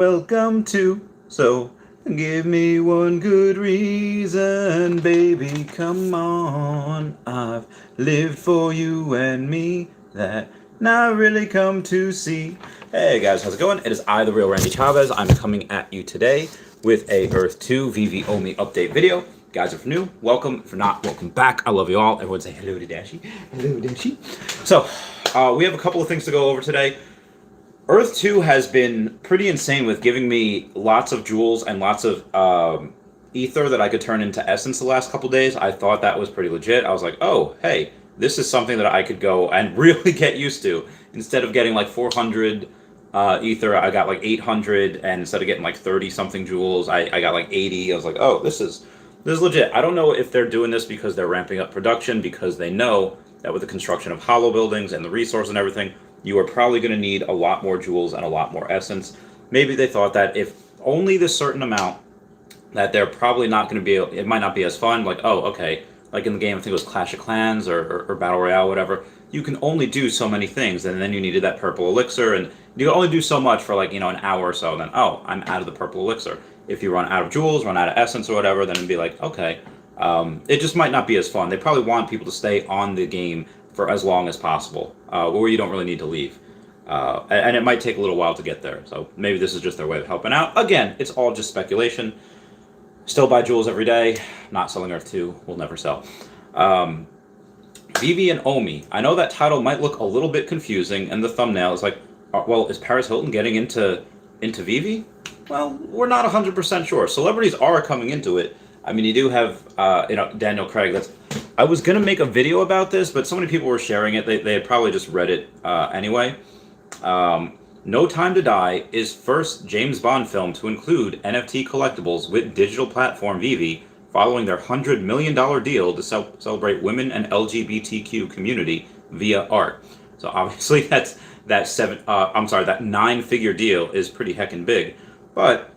Welcome to So give me one good reason, baby, come on. I've lived for you and me that not really come to see. Hey guys, how's it going? It is I, the real Randy Chavez. I'm coming at you today with a Earth 2 Veve Vault update video. Guys, if new, welcome. If not, welcome back. I love you all. Everyone say hello to Dashi. Hello, Dashi. So, we have a couple of things to go over today. Earth 2 has been pretty insane with giving me lots of jewels and lots of ether that I could turn into essence the last couple days. I thought that was pretty legit. I was like, oh, hey, this is something that I could go and really get used to. Instead of getting like 400 ether, I got like 800, and instead of getting like 30-something jewels, I got like 80. I was like, oh, this is legit. I don't know if they're doing this because they're ramping up production, because they know that with the construction of hollow buildings and the resource and everything, you are probably going to need a lot more jewels and a lot more essence. Maybe they thought that if only this certain amount, that they're probably not going to be, it might not be as fun. Like, oh, okay, like in the game, I think it was Clash of Clans or Battle Royale, whatever, you can only do so many things, and then you needed that purple elixir, and you can only do so much for like, an hour or so, and then, oh, I'm out of the purple elixir. If you run out of jewels, run out of essence or whatever, then it'd be like, okay, it just might not be as fun. They probably want people to stay on the game for as long as possible, where you don't really need to leave. And it might take a little while to get there, so maybe this is just their way of helping out. Again, it's all just speculation. Still buy jewels every day. Not selling Earth 2. We'll never sell. Veve and Omi. I know that title might look a little bit confusing, and the thumbnail is like, well, is Paris Hilton getting into Veve? Well, we're not 100% sure. Celebrities are coming into it. I mean, you do have, Daniel Craig. I was going to make a video about this, but so many people were sharing it, they had probably just read it anyway. No Time to Die is first James Bond film to include NFT collectibles with digital platform Veve, following their $100 million deal to celebrate women and LGBTQ community via art. So obviously that 9-figure deal is pretty heckin' big, but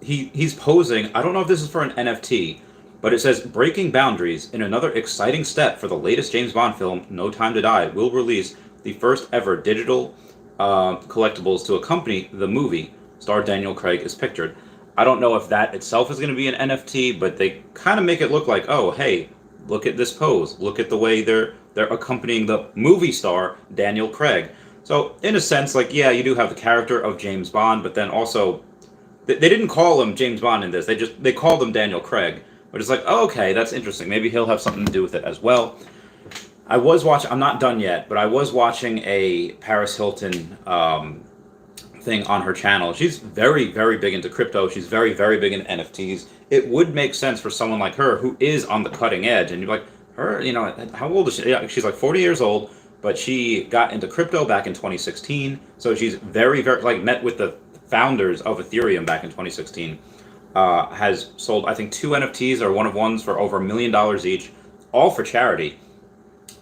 he's posing. I don't know if this is for an NFT, but it says, breaking boundaries in another exciting step for the latest James Bond film, No Time to Die, will release the first ever digital collectibles to accompany the movie. Star Daniel Craig is pictured. I don't know if that itself is going to be an NFT, but they kind of make it look like, oh, hey, look at this pose. Look at the way they're accompanying the movie star Daniel Craig. So in a sense, like, yeah, you do have the character of James Bond, but then also they didn't call him James Bond in this. They called him Daniel Craig. But it's like, oh, okay, that's interesting. Maybe he'll have something to do with it as well. I'm not done yet, but I was watching a Paris Hilton thing on her channel. She's very, very big into crypto. She's very, very big into NFTs. It would make sense for someone like her who is on the cutting edge. And you're like, her, how old is she? Yeah, she's like 40 years old, but she got into crypto back in 2016. So she's very, very, like, met with the founders of Ethereum back in 2016. Has sold, I think, 2 NFTs or one of ones for over $1 million each, all for charity.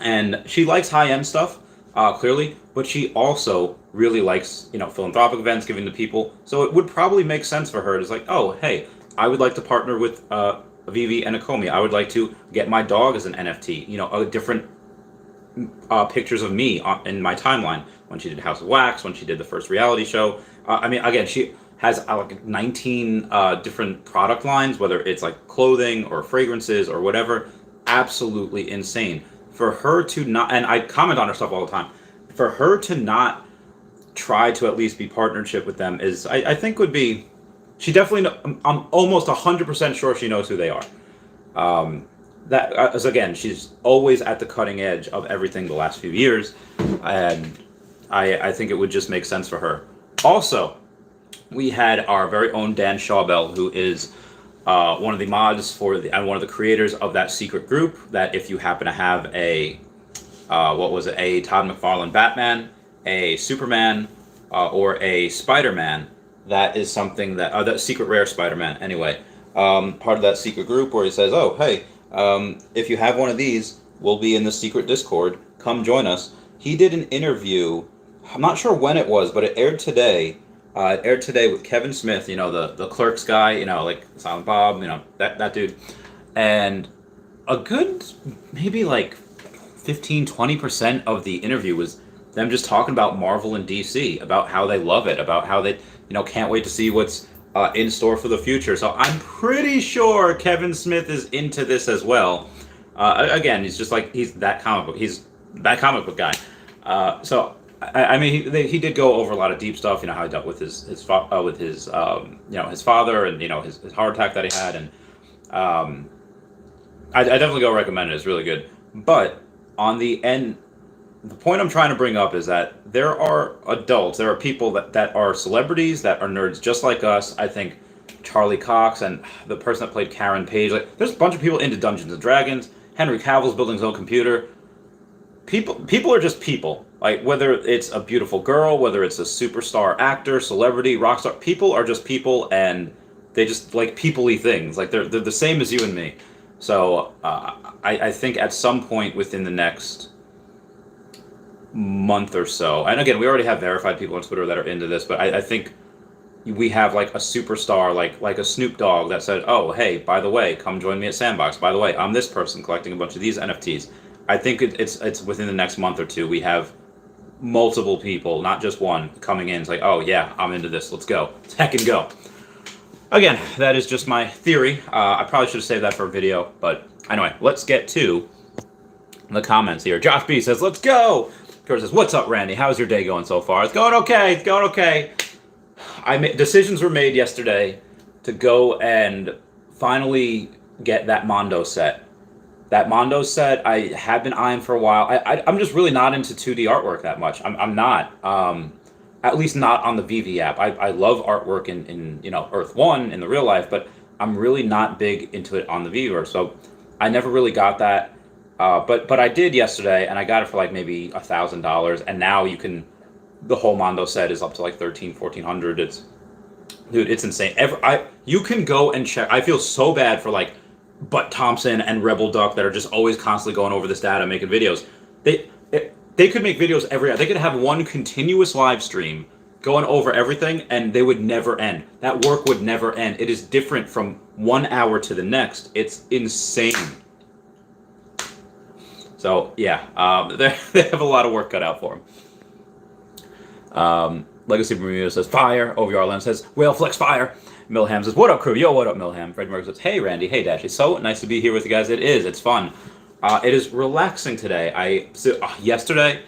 And she likes high-end stuff, clearly, but she also really likes, philanthropic events, giving to people. So it would probably make sense for her. It's like, oh, hey, I would like to partner with Veve and Akomi. I would like to get my dog as an NFT. Different pictures of me in my timeline. When she did House of Wax, when she did the first reality show. Again, she has like 19 different product lines, whether it's like clothing or fragrances or whatever. Absolutely insane. For her to not, and I comment on her stuff all the time, for her to not try to at least be partnership with them is, I think would be, she definitely, I'm almost 100% sure she knows who they are. As again, she's always at the cutting edge of everything the last few years, and I think it would just make sense for her. Also, we had our very own Dan Shawbell, who is one of the mods and one of the creators of that secret group, that if you happen to have a Todd McFarlane Batman, a Superman, or a Spider-Man, that is something that secret rare Spider-Man anyway, part of that secret group, where he says, oh, hey, if you have one of these, we'll be in the secret Discord, come join us. He did an interview, I'm not sure when it was, but it aired today. It aired today with Kevin Smith, the Clerks guy, like Silent Bob, that dude. And a good, maybe like 15-20% of the interview was them just talking about Marvel and DC, about how they love it, about how they can't wait to see what's in store for the future. So I'm pretty sure Kevin Smith is into this as well. Again, he's just like he's that comic book guy. So I mean, he did go over a lot of deep stuff. How he dealt with his father and his heart attack that he had, and I definitely go recommend it. It's really good. But on the end, the point I'm trying to bring up is that there are adults, there are people that are celebrities, that are nerds just like us. I think Charlie Cox and the person that played Karen Page, like there's a bunch of people into Dungeons and Dragons. Henry Cavill's building his own computer. People are just people. Like whether it's a beautiful girl, whether it's a superstar actor, celebrity, rock star, people are just people, and they just like people-y things. Like they're the same as you and me. So I think at some point within the next month or so, and again, we already have verified people on Twitter that are into this, but I think we have like a superstar, like a Snoop Dogg that said, oh, hey, by the way, come join me at Sandbox. By the way, I'm this person collecting a bunch of these NFTs. I think it's within the next month or two, we have multiple people, not just one, coming in. It's like, oh yeah, I'm into this. Let's go. Let's heckin' go. Again, that is just my theory. I probably should have saved that for a video, but anyway, let's get to the comments here. Josh B says, let's go. Kurt says, what's up, Randy? How's your day going so far? It's going okay. It's going okay. Decisions were made yesterday to go and finally get that Mondo set. That Mondo set I have been eyeing for a while. I'm just really not into 2D artwork that much. I'm not. At least not on the Veve app. I love artwork in Earth 1 in the real life, but I'm really not big into it on the Veveverse. So I never really got that. But I did yesterday, and I got it for like maybe $1,000, and now the whole Mondo set is up to like $1,400. It's insane. You can go and check. I feel so bad for like Butt Thompson and Rebel Duck that are just always constantly going over this data, making videos. They could make videos every hour. They could have one continuous live stream going over everything, and they would never end. That work would never end. It is different from 1 hour to the next. It's insane. So yeah, they have a lot of work cut out for them. Legacy Bermuda says fire. OVR Len says whale flex fire. Milham says, what up, crew? Yo, what up, Milham? Fred Merck says, hey, Randy. Hey, Dash. It's so nice to be here with you guys. It is. It's fun. It is relaxing today. Yesterday,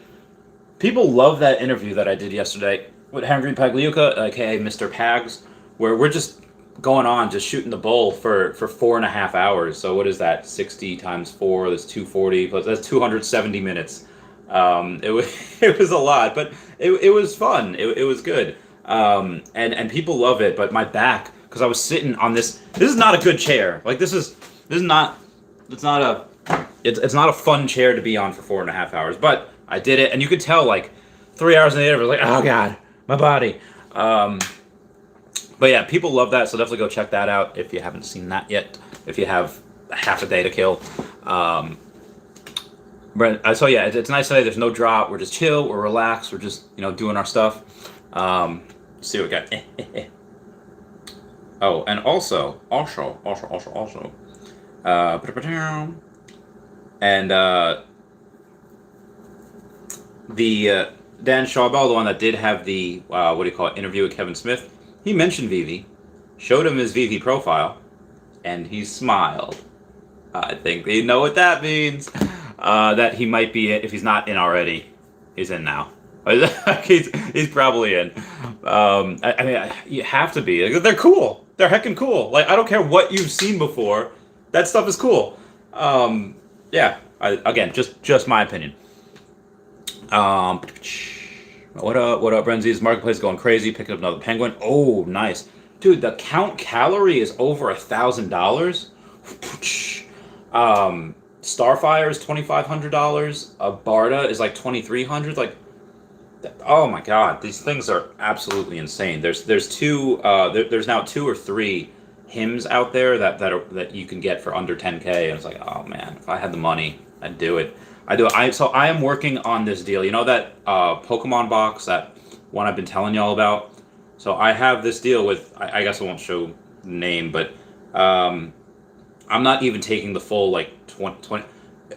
people love that interview that I did yesterday with Henry Pagliuca, aka Mr. Pags, where we're just going on, just shooting the bull for 4.5 hours. So what is that? 60 times 4, that's 240, plus that's 270 minutes. It was a lot, but it was fun. It was good. And people love it, but my back, because I was sitting on this is not a good chair. Like it's not a fun chair to be on for 4.5 hours, but I did it, and you could tell like 3 hours later, I was like, oh God, my body. But yeah, people love that, so definitely go check that out if you haven't seen that yet, if you have half a day to kill. So yeah, it's nice today. There's no drop. We're just chill. We're relaxed. We're just doing our stuff. See what we got. Oh, and also, and the Dan Schawbel, the one that did have the interview with Kevin Smith, he mentioned Veve, showed him his Veve profile, and he smiled. I think they know what that means. That he might be, if he's not in already, he's in now. he's probably in. I mean, you have to be. They're cool. They're heckin' cool. Like, I don't care what you've seen before. That stuff is cool. Yeah. Again, just my opinion. What up, Renzi's Marketplace going crazy, picking up another penguin. Oh, nice. Dude, the count calorie is over $1,000. Starfire is $2,500. Barda is like $2,300. Like, oh my God, these things are absolutely insane. There's now 2 or 3 hymns out there that you can get for under 10K, and it's like, oh man, if I had the money, I'd do it. So I am working on this deal. You know that Pokemon box, that one I've been telling y'all about? So I have this deal with, I guess I won't show the name, but I'm not even taking the full like 20.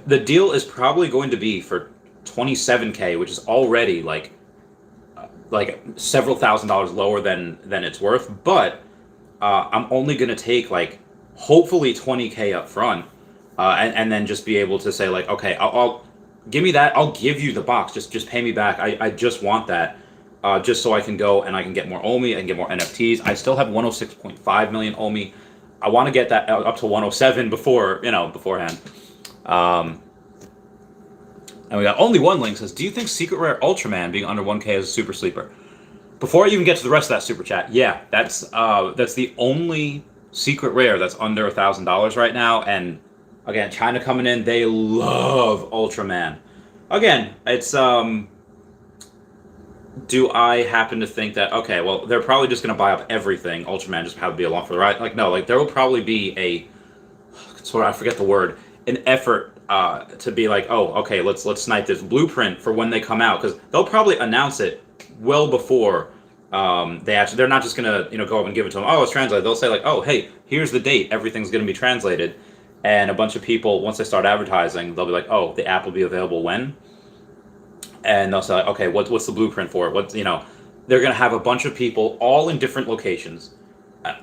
The deal is probably going to be for 27K, which is already like several $1,000s lower than it's worth. But I'm only gonna take like hopefully 20K up front, and then just be able to say like, okay, I'll give me that. I'll give you the box. Just pay me back. I just want that. Just so I can go and I can get more OMI and get more NFTs. I still have 106.5 million OMI. I want to get that up to 107 beforehand. And we got only one link says, do you think Secret Rare Ultraman being under 1K is a super sleeper? Before I even get to the rest of that super chat, yeah, that's the only Secret Rare that's under $1,000 right now. And again, China coming in, they love Ultraman. Again, it's do I happen to think that, okay, well, they're probably just going to buy up everything, Ultraman, just have to be along for the ride? Like, no, like, there will probably be I forget the word, an effort to be like, oh, okay, let's snipe this blueprint for when they come out, because they'll probably announce it well before they're not just going to, go up and give it to them, oh, it's translated. They'll say, like, oh, hey, here's the date, everything's going to be translated, and a bunch of people, once they start advertising, they'll be like, oh, the app will be available when? And they'll say, like, okay, what's the blueprint for it? They're going to have a bunch of people all in different locations,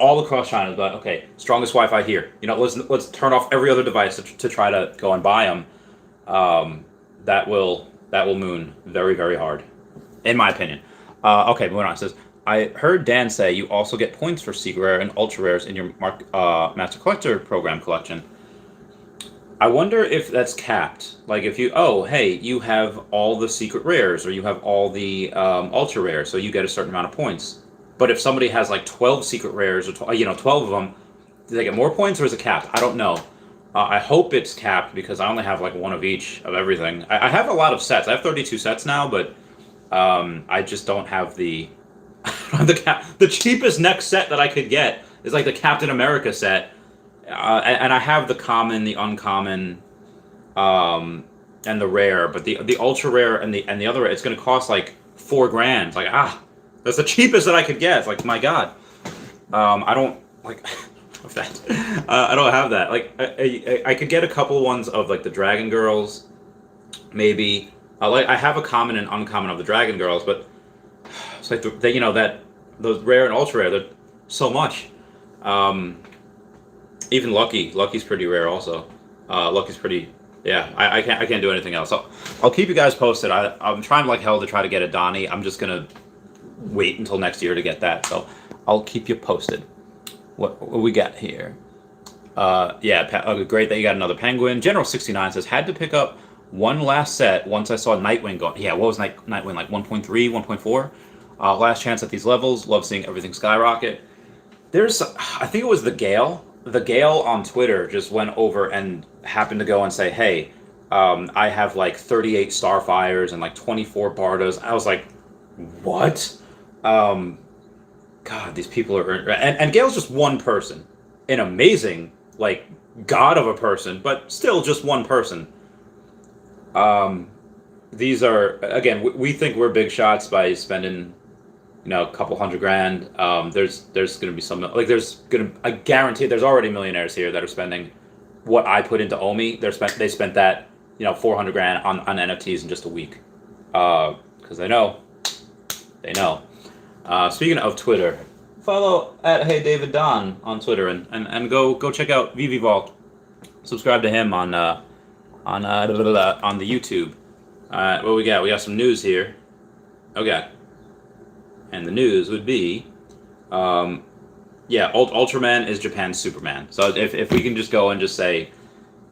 all across China. But okay, strongest Wi-Fi here. Let's turn off every other device to try to go and buy them. That will moon very, very hard, in my opinion. Okay, moving on. It says, I heard Dan say you also get points for Secret Rare and Ultra Rares in your Master Collector program collection. I wonder if that's capped. Like if you have all the Secret Rares, or you have all the Ultra Rares, so you get a certain amount of points. But if somebody has like 12 Secret Rares, or 12 of them, do they get more points, or is it capped? I don't know. I hope it's capped, because I only have like one of each of everything. I have a lot of sets. I have 32 sets now, but I just don't have the the cheapest next set that I could get is like the Captain America set. And I have the common, the uncommon, and the rare, but the ultra rare and the other rare, it's going to cost like $4,000. Like, that's the cheapest that I could get. It's like, my God, I don't like that. I don't have that. Like, I could get a couple ones of like the Dragon Girls, maybe. I have a common and uncommon of the Dragon Girls, but it's like that those rare and ultra rare, they're so much. Even Lucky's pretty rare also. Lucky's pretty, yeah. I can't do anything else. I'll keep you guys posted. I'm trying like hell to try to get a Donnie. I'm just gonna wait until next year to get that. So I'll keep you posted. What we got here? Great that you got another Penguin. General 69 says, had to pick up one last set once I saw Nightwing go. Yeah, what was Nightwing like? 1.3, 1.4. Last chance at these levels. Love seeing everything skyrocket. I think it was the Gale. The Gale on Twitter just went over and happened to go and say, hey, I have like 38 Starfires and like 24 Bardas. I was like, what? God, these people are... And Gale's just one person. An amazing, like, god of a person, but still just one person. These are... Again, we think we're big shots by spending... a couple $100,000. There's going to be some, like, I guarantee there's already millionaires here that are spending what I put into OMI. They spent that, $400,000 on NFTs in just a week. Because they know. Speaking of Twitter, follow at Hey David Don on Twitter and go check out Veve Vault. Subscribe to him on the YouTube. What we got? We got some news here. Okay. And the news would be, Ultraman is Japan's Superman. So if we can just go and just say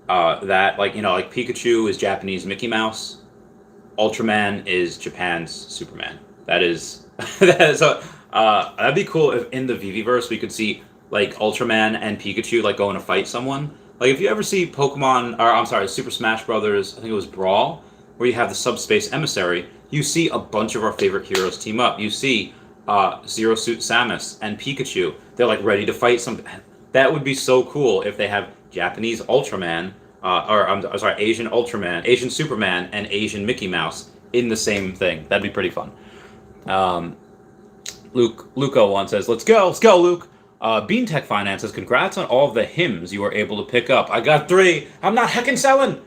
that, like Pikachu is Japanese Mickey Mouse, Ultraman is Japan's Superman. That'd be cool if in the Viviverse we could see like Ultraman and Pikachu like going to fight someone. Like if you ever see Super Smash Brothers, I think it was Brawl, where you have the Subspace Emissary. You see a bunch of our favorite heroes team up. You see Zero Suit Samus and Pikachu. They're like ready to fight some. That would be so cool if they have Japanese Ultraman, Asian Ultraman, Asian Superman, and Asian Mickey Mouse in the same thing. That'd be pretty fun. Luco one says, let's go, Luke. Beantech Finance says, congrats on all of the hymns you were able to pick up. I got 3. I'm not heckin' selling.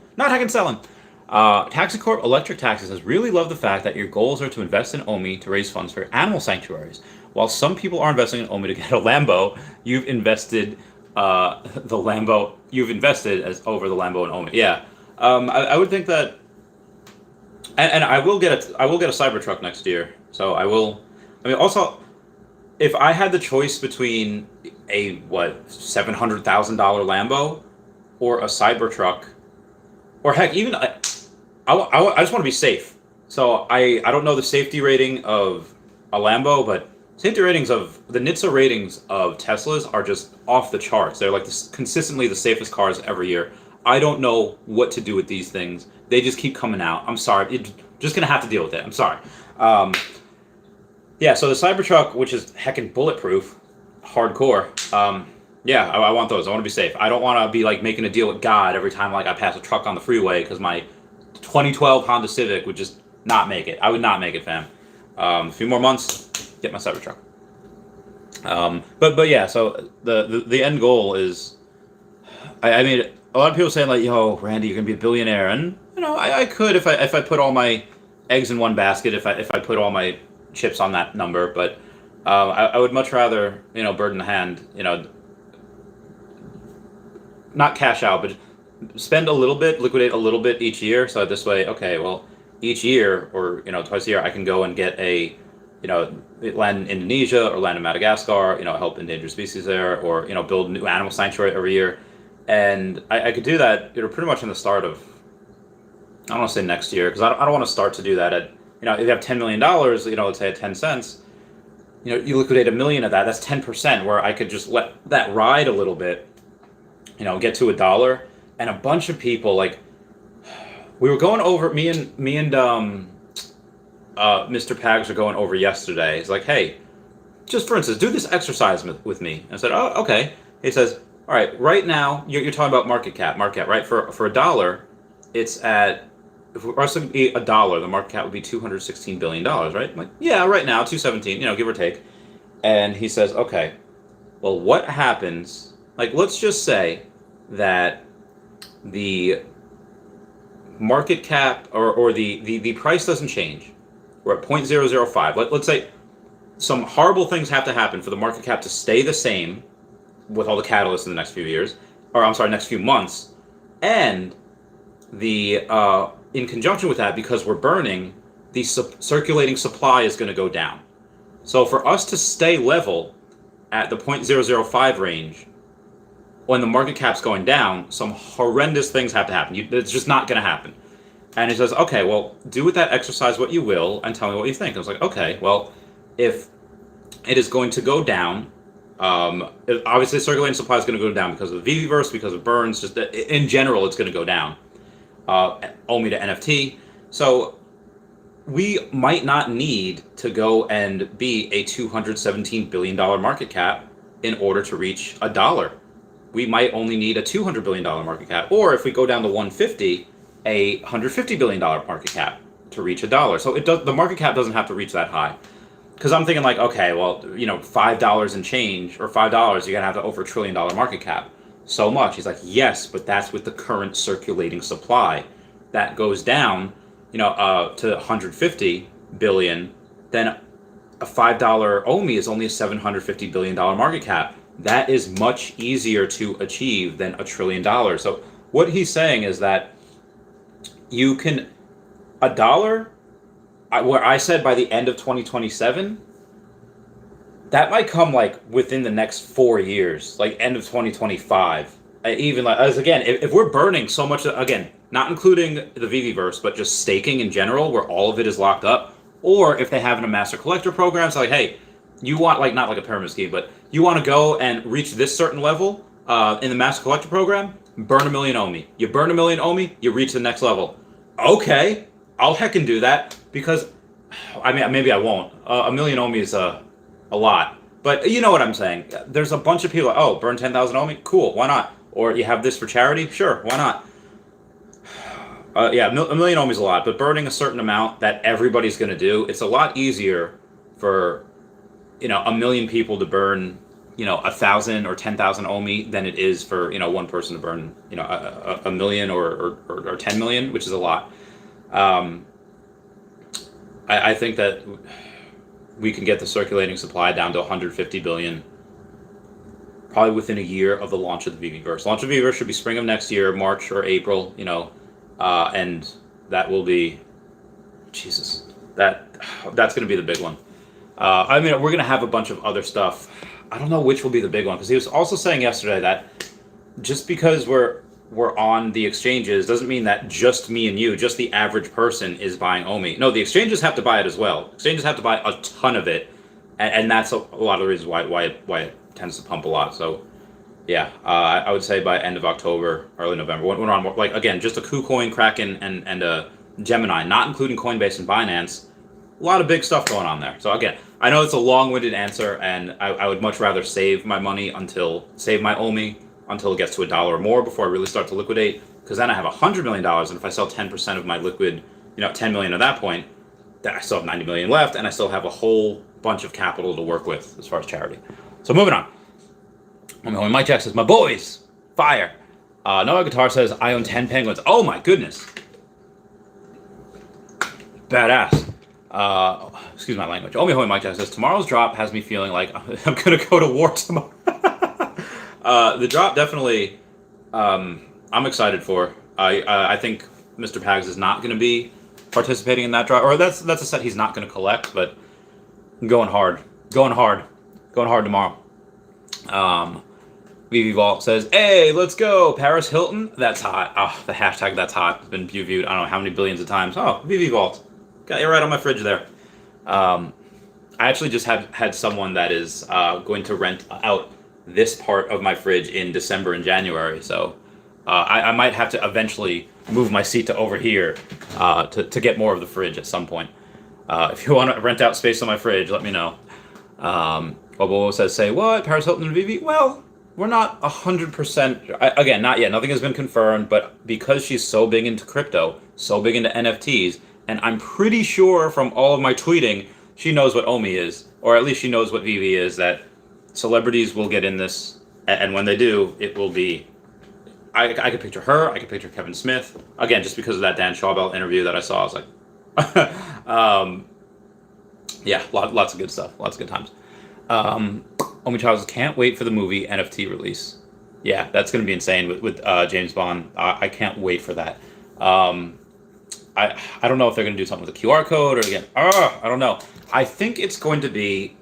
Taxi Corp Electric Taxis has really loved the fact that your goals are to invest in Omi to raise funds for animal sanctuaries. While some people are investing in Omi to get a Lambo, you've invested the Lambo. You've invested as over the Lambo and Omi. Yeah, I would think that, and I will get a Cybertruck next year. So I will. I mean, also, if I had the choice between a $700,000 Lambo or a Cybertruck, or heck, even I just want to be safe. So I don't know the safety rating of a Lambo, but safety ratings of the NHTSA ratings of Teslas are just off the charts. They're like consistently the safest cars every year. I don't know what to do with these things. They just keep coming out. I'm sorry. Just gonna have to deal with it. I'm sorry. Yeah. So the Cybertruck, which is heckin' bulletproof, hardcore. Yeah, I want those. I want to be safe. I don't want to be like making a deal with God every time like I pass a truck on the freeway because my 2012 Honda Civic would just not make it. I would not make it, fam. A few more months, get my Cybertruck. But yeah. So the end goal is, I mean, a lot of people saying like, "Yo, Randy, you're gonna be a billionaire," and I could if I put all my eggs in one basket. If I put all my chips on that number, but I would much rather bird in the hand. Not cash out, but spend a little bit, liquidate a little bit each year. So this way, okay, well, each year or twice a year, I can go and get a land in Indonesia or land in Madagascar. Help endangered species there, or build a new animal sanctuary every year, and I could do that. Pretty much in the start of, I don't want to say next year because I don't want to start to do that at if you have $10 million, let's say at 10 cents, you liquidate $1 million of that. That's 10%. Where I could just let that ride a little bit. Get to $1, and a bunch of people like we were going over me and Mr. Pags are going over yesterday. He's like, hey, just for instance, do this exercise with me. And I said, oh, okay. He says, all right, right now you're talking about market cap, right? For $1, it's at if it was to be $1, the market cap would be $216 billion, right? I'm like, yeah, right now 217, give or take. And he says, okay, well, what happens? Like, let's just say that the market cap or the price doesn't change. We're at 0.005. Let's say some horrible things have to happen for the market cap to stay the same with all the catalysts in the next few years, or I'm sorry, next few months. And the in conjunction with that, because we're burning, the circulating supply is going to go down. So for us to stay level at the 0.005 range, when the market cap's going down, some horrendous things have to happen. It's just not going to happen. And he says, okay, well, do with that exercise what you will and tell me what you think. I was like, okay, well, if it is going to go down, obviously circulating supply is going to go down because of the Veveverse, because of burns, just in general, it's going to go down. Omi to NFT. So we might not need to go and be a $217 billion market cap in order to reach $1. We might only need a $200 billion market cap. Or if we go down to 150, a $150 billion market cap to reach $1. So the market cap doesn't have to reach that high. Because I'm thinking like, okay, well, $5 and change, or $5, you're going to have to over $1 trillion market cap. So much. He's like, yes, but that's with the current circulating supply. That goes down, to 150 billion, then a $5 Omi is only a $750 billion market cap. That is much easier to achieve than $1 trillion. So what he's saying is that you can $1, where I said by the end of 2027, that might come like within the next 4 years, like end of 2025. Even like, as again, if we're burning so much, again, not including the Veveverse, but just staking in general, where all of it is locked up, or if they have in a master collector program, it's like, hey, you want like not like a pyramid scheme, but you want to go and reach this certain level in the master collector program, burn 1 million Omi. You burn 1 million Omi, you reach the next level. Okay, I'll heckin' do that because, I mean, maybe I won't. 1 million Omi is a lot, but you know what I'm saying. There's a bunch of people. Oh, burn 10,000 Omi, cool. Why not? Or you have this for charity, sure. Why not? Yeah, 1 million Omi is a lot, but burning a certain amount that everybody's going to do, it's a lot easier for 1 million people to burn 1,000 or 10,000 Omi than it is for one person to burn 1 million or 10 million, which is a lot. Um, I think that we can get the circulating supply down to 150 billion probably within a year of the launch of the VeVeVerse. Launch of VeVeVerse should be spring of next year, March or April, and that will be, Jesus, that's going to be the big one. I mean, we're going to have a bunch of other stuff. I don't know which will be the big one, because he was also saying yesterday that just because we're on the exchanges doesn't mean that just me and you, just the average person, is buying OMI. No, the exchanges have to buy it as well. Exchanges have to buy a ton of it, and that's a lot of the reasons why it tends to pump a lot. So, yeah, I would say by end of October, early November, when we're on, like, again, just a KuCoin, Kraken, and a Gemini, not including Coinbase and Binance. A lot of big stuff going on there. So again, I know it's a long-winded answer, and I would much rather save my money save my OMI until it gets to $1 or more before I really start to liquidate, because then I have $100 million, and if I sell 10% of my liquid, 10 million at that point, then I still have 90 million left, and I still have a whole bunch of capital to work with as far as charity. So moving on. When Mike Jack says, my boys, fire. Noah Guitar says, I own 10 penguins. Oh my goodness. Badass. Excuse my language. Omi Hoy Mike Jack says, tomorrow's drop has me feeling like I'm going to go to war tomorrow. The drop definitely, I'm excited for. I think Mr. Pags is not going to be participating in that drop, or that's a set he's not going to collect, but going hard tomorrow. Veve Vault says, hey, let's go, Paris Hilton. That's hot. Oh, the hashtag that's hot has been viewed I don't know how many billions of times. Oh, Veve Vault. Got you right on my fridge there. I actually just had someone that is going to rent out this part of my fridge in December and January, so I might have to eventually move my seat to over here to get more of the fridge at some point. If you want to rent out space on my fridge, let me know. Bobo says, say what? Paris Hilton and Veve? Well, we're not 100%. Again, not yet. Nothing has been confirmed, but because she's so big into crypto, so big into NFTs, and I'm pretty sure from all of my tweeting, she knows what OMI is, or at least she knows what Veve is, that celebrities will get in this, and when they do, it will be... I could picture her, I could picture Kevin Smith. Again, just because of that Dan Schawbel interview that I saw, I was like... yeah, lots of good stuff, lots of good times. Omi Chavez can't wait for the movie NFT release. Yeah, that's going to be insane with James Bond. I can't wait for that. I don't know if they're going to do something with a QR code or again. I don't know. I think it's going to be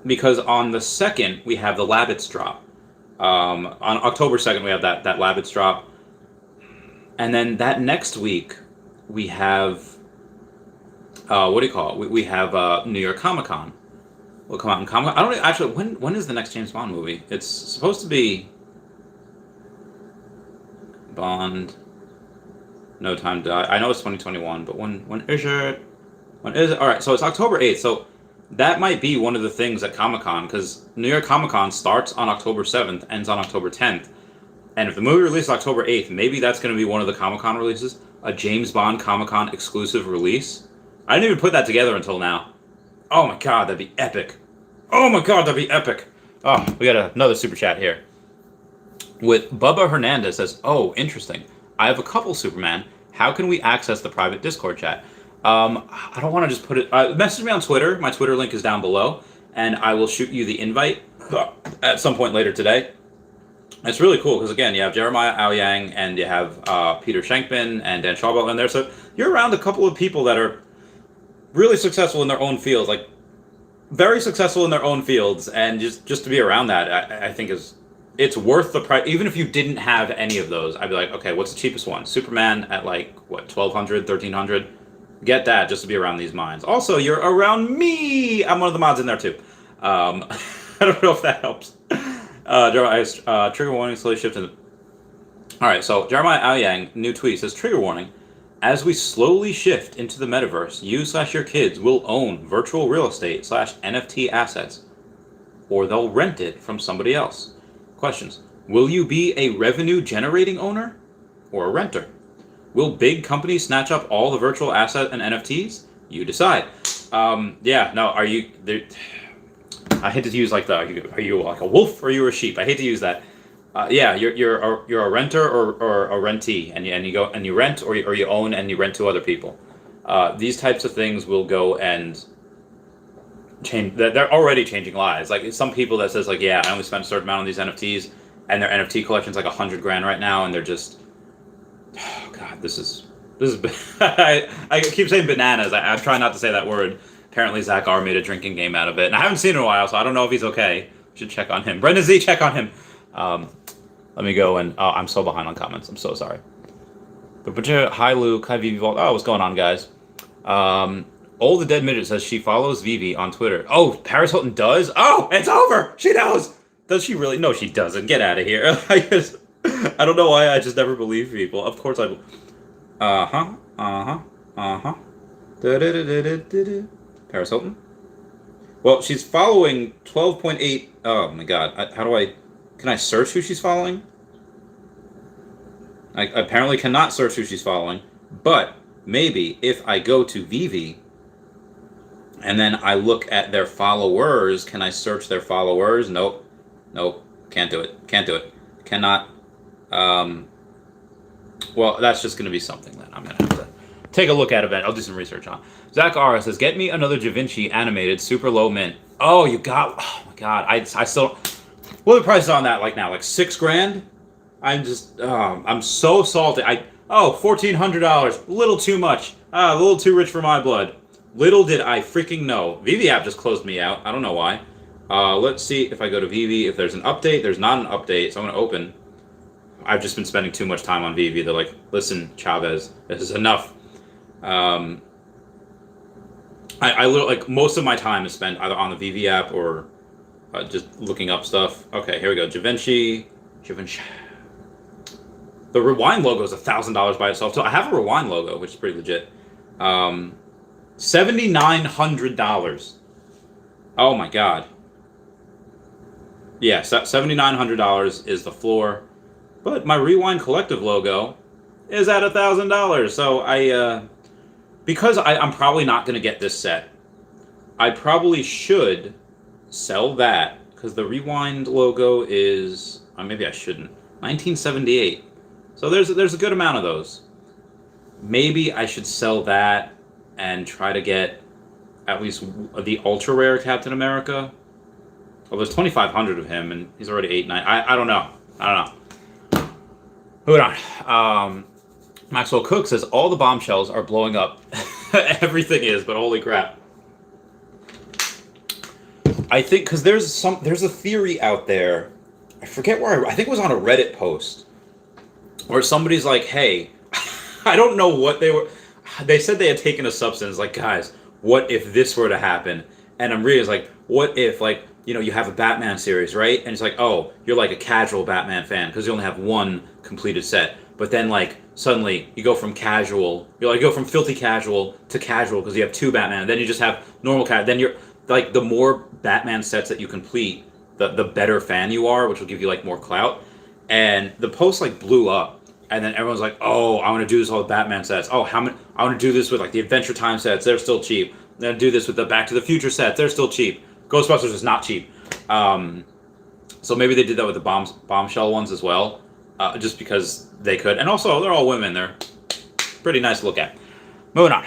because on the 2nd we have the Labbits drop. On October 2nd we have that Labbits drop, and then that next week we have what do you call it? We have New York Comic Con. Will come out in Comic Con. I don't actually. When is the next James Bond movie? It's supposed to be Bond. No Time to Die. I know it's 2021, but when is it? When is it? All right, so it's October 8th. So that might be one of the things at Comic-Con, because New York Comic-Con starts on October 7th, ends on October 10th. And if the movie releases October 8th, maybe that's going to be one of the Comic-Con releases, a James Bond Comic-Con exclusive release. I didn't even put that together until now. Oh my god, that'd be epic. Oh my god, that'd be epic. Oh, we got another super chat here. With Bubba Hernandez says, oh, interesting. I have a couple Superman. How can we access the private Discord chat? I don't want to just put it... message me on Twitter. My Twitter link is down below, and I will shoot you the invite at some point later today. It's really cool, because again, you have Jeremiah Aoyang, and you have Peter Shankman, and Dan Schawbel in there, so you're around a couple of people that are really successful in their own fields, like, very successful in their own fields, and just to be around that, I think it's worth the price. Even if you didn't have any of those, I'd be like, okay, what's the cheapest one? Superman at like, what, 1,200, 1,300? Get that just to be around these minds. Also, you're around me! I'm one of the mods in there too. I don't know if that helps. Trigger warning, slowly shifting. Alright, so Jeremiah Aoyang, new tweet, says, trigger warning. As we slowly shift into the metaverse, you/your kids will own virtual real estate /NFT assets, or they'll rent it from somebody else. Questions. Will you be a revenue-generating owner or a renter? Will big companies snatch up all the virtual asset and NFTs? You decide. Yeah, no, are you... I hate to use like are you like a wolf or are you a sheep? I hate to use that. Yeah, you're a renter or a rentee, and you go and you rent or you own and you rent to other people. These types of things will go and change. They're already changing lives. Like some people that says like, yeah, I only spent a certain amount on these NFTs, and their NFT collection's like $100,000 right now, and they're just, oh god, this is I keep saying bananas. I try not to say that word. Apparently, Zach R made a drinking game out of it, and I haven't seen it in a while, so I don't know if he's okay. Should check on him. Brendan Z, check on him. Let me go and I'm so behind on comments. I'm so sorry. But hi Luke, hi Veve Vault. Oh, what's going on, guys? All the Dead Midget says she follows Veve on Twitter. Oh, Paris Hilton does? Oh, it's over. She knows. Does she really? No, she doesn't. Get out of here. I don't know why I just never believe people. Of course I. Paris Hilton. Well, she's following 12.8. Oh my god. How do I? Can I search who she's following? I apparently cannot search who she's following, but maybe if I go to Veve and then I look at their followers, can I search their followers? Nope. Nope. Can't do it. Can't do it. Cannot. Well, that's just going to be something that I'm going to have to take a look at eventually. I'll do some research on. Zach R says, get me another Da Vinci animated, super low mint. Oh, you got, oh my God. I still, what are the prices on that like now? Like $6,000? I'm just, I'm so salty. $1,400. A little too much. A little too rich for my blood. Little did I freaking know. Veve app just closed me out. I don't know why. Let's see if I go to Veve, if there's an update. There's not an update, so I'm going to open. I've just been spending too much time on Veve. They're like, listen, Chavez, this is enough. I literally, like, most of my time is spent either on the Veve app or just looking up stuff. Okay, here we go. Da Vinci. The Rewind logo is $1,000 by itself. So I have a Rewind logo, which is pretty legit. $7,900. Oh my God. Yeah, $7,900 is the floor. But my Rewind Collective logo is at $1,000. So because I'm probably not going to get this set, I probably should sell that because the Rewind logo is, maybe I shouldn't, 1978. So there's a good amount of those. Maybe I should sell that and try to get at least the ultra rare Captain America. Well, there's 2,500 of him, and he's already 8.9. I don't know. Hold on. Maxwell Cook says all the bombshells are blowing up. Everything is, but holy crap. I think because there's a theory out there. I forget where I think it was on a Reddit post where somebody's like, hey, I don't know what they said they had taken a substance, like, guys, what if this were to happen? And I'm reading, it's like, what if, like, you have a Batman series, right? And it's like, oh, you're like a casual Batman fan because you only have one completed set. But then, like, suddenly you go from casual, you go from filthy casual to casual because you have two Batman. Then you just have normal casual. Then you're, like, the more Batman sets that you complete, the better fan you are, which will give you, like, more clout. And the post, like, blew up. And then everyone's like, oh, I want to do this all with Batman sets. Oh, how many? I want to do this with, like, the Adventure Time sets. They're still cheap. Then do this with the Back to the Future sets. They're still cheap. Ghostbusters is not cheap. So maybe they did that with the bombshell ones as well, just because they could. And also, they're all women. They're pretty nice to look at. Moving on.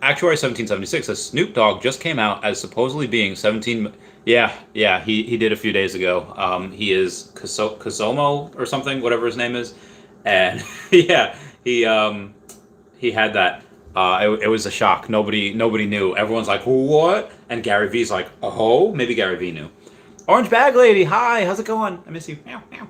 Actuary 1776 says Snoop Dogg just came out as supposedly being 17. Yeah, he did a few days ago. He is Kazomo or something, whatever his name is, and yeah, he had that. It was a shock. Nobody knew. Everyone's like, what? And Gary V's like, oh, maybe Gary V knew. Orange Bag Lady, hi, how's it going? I miss you. Meow, meow.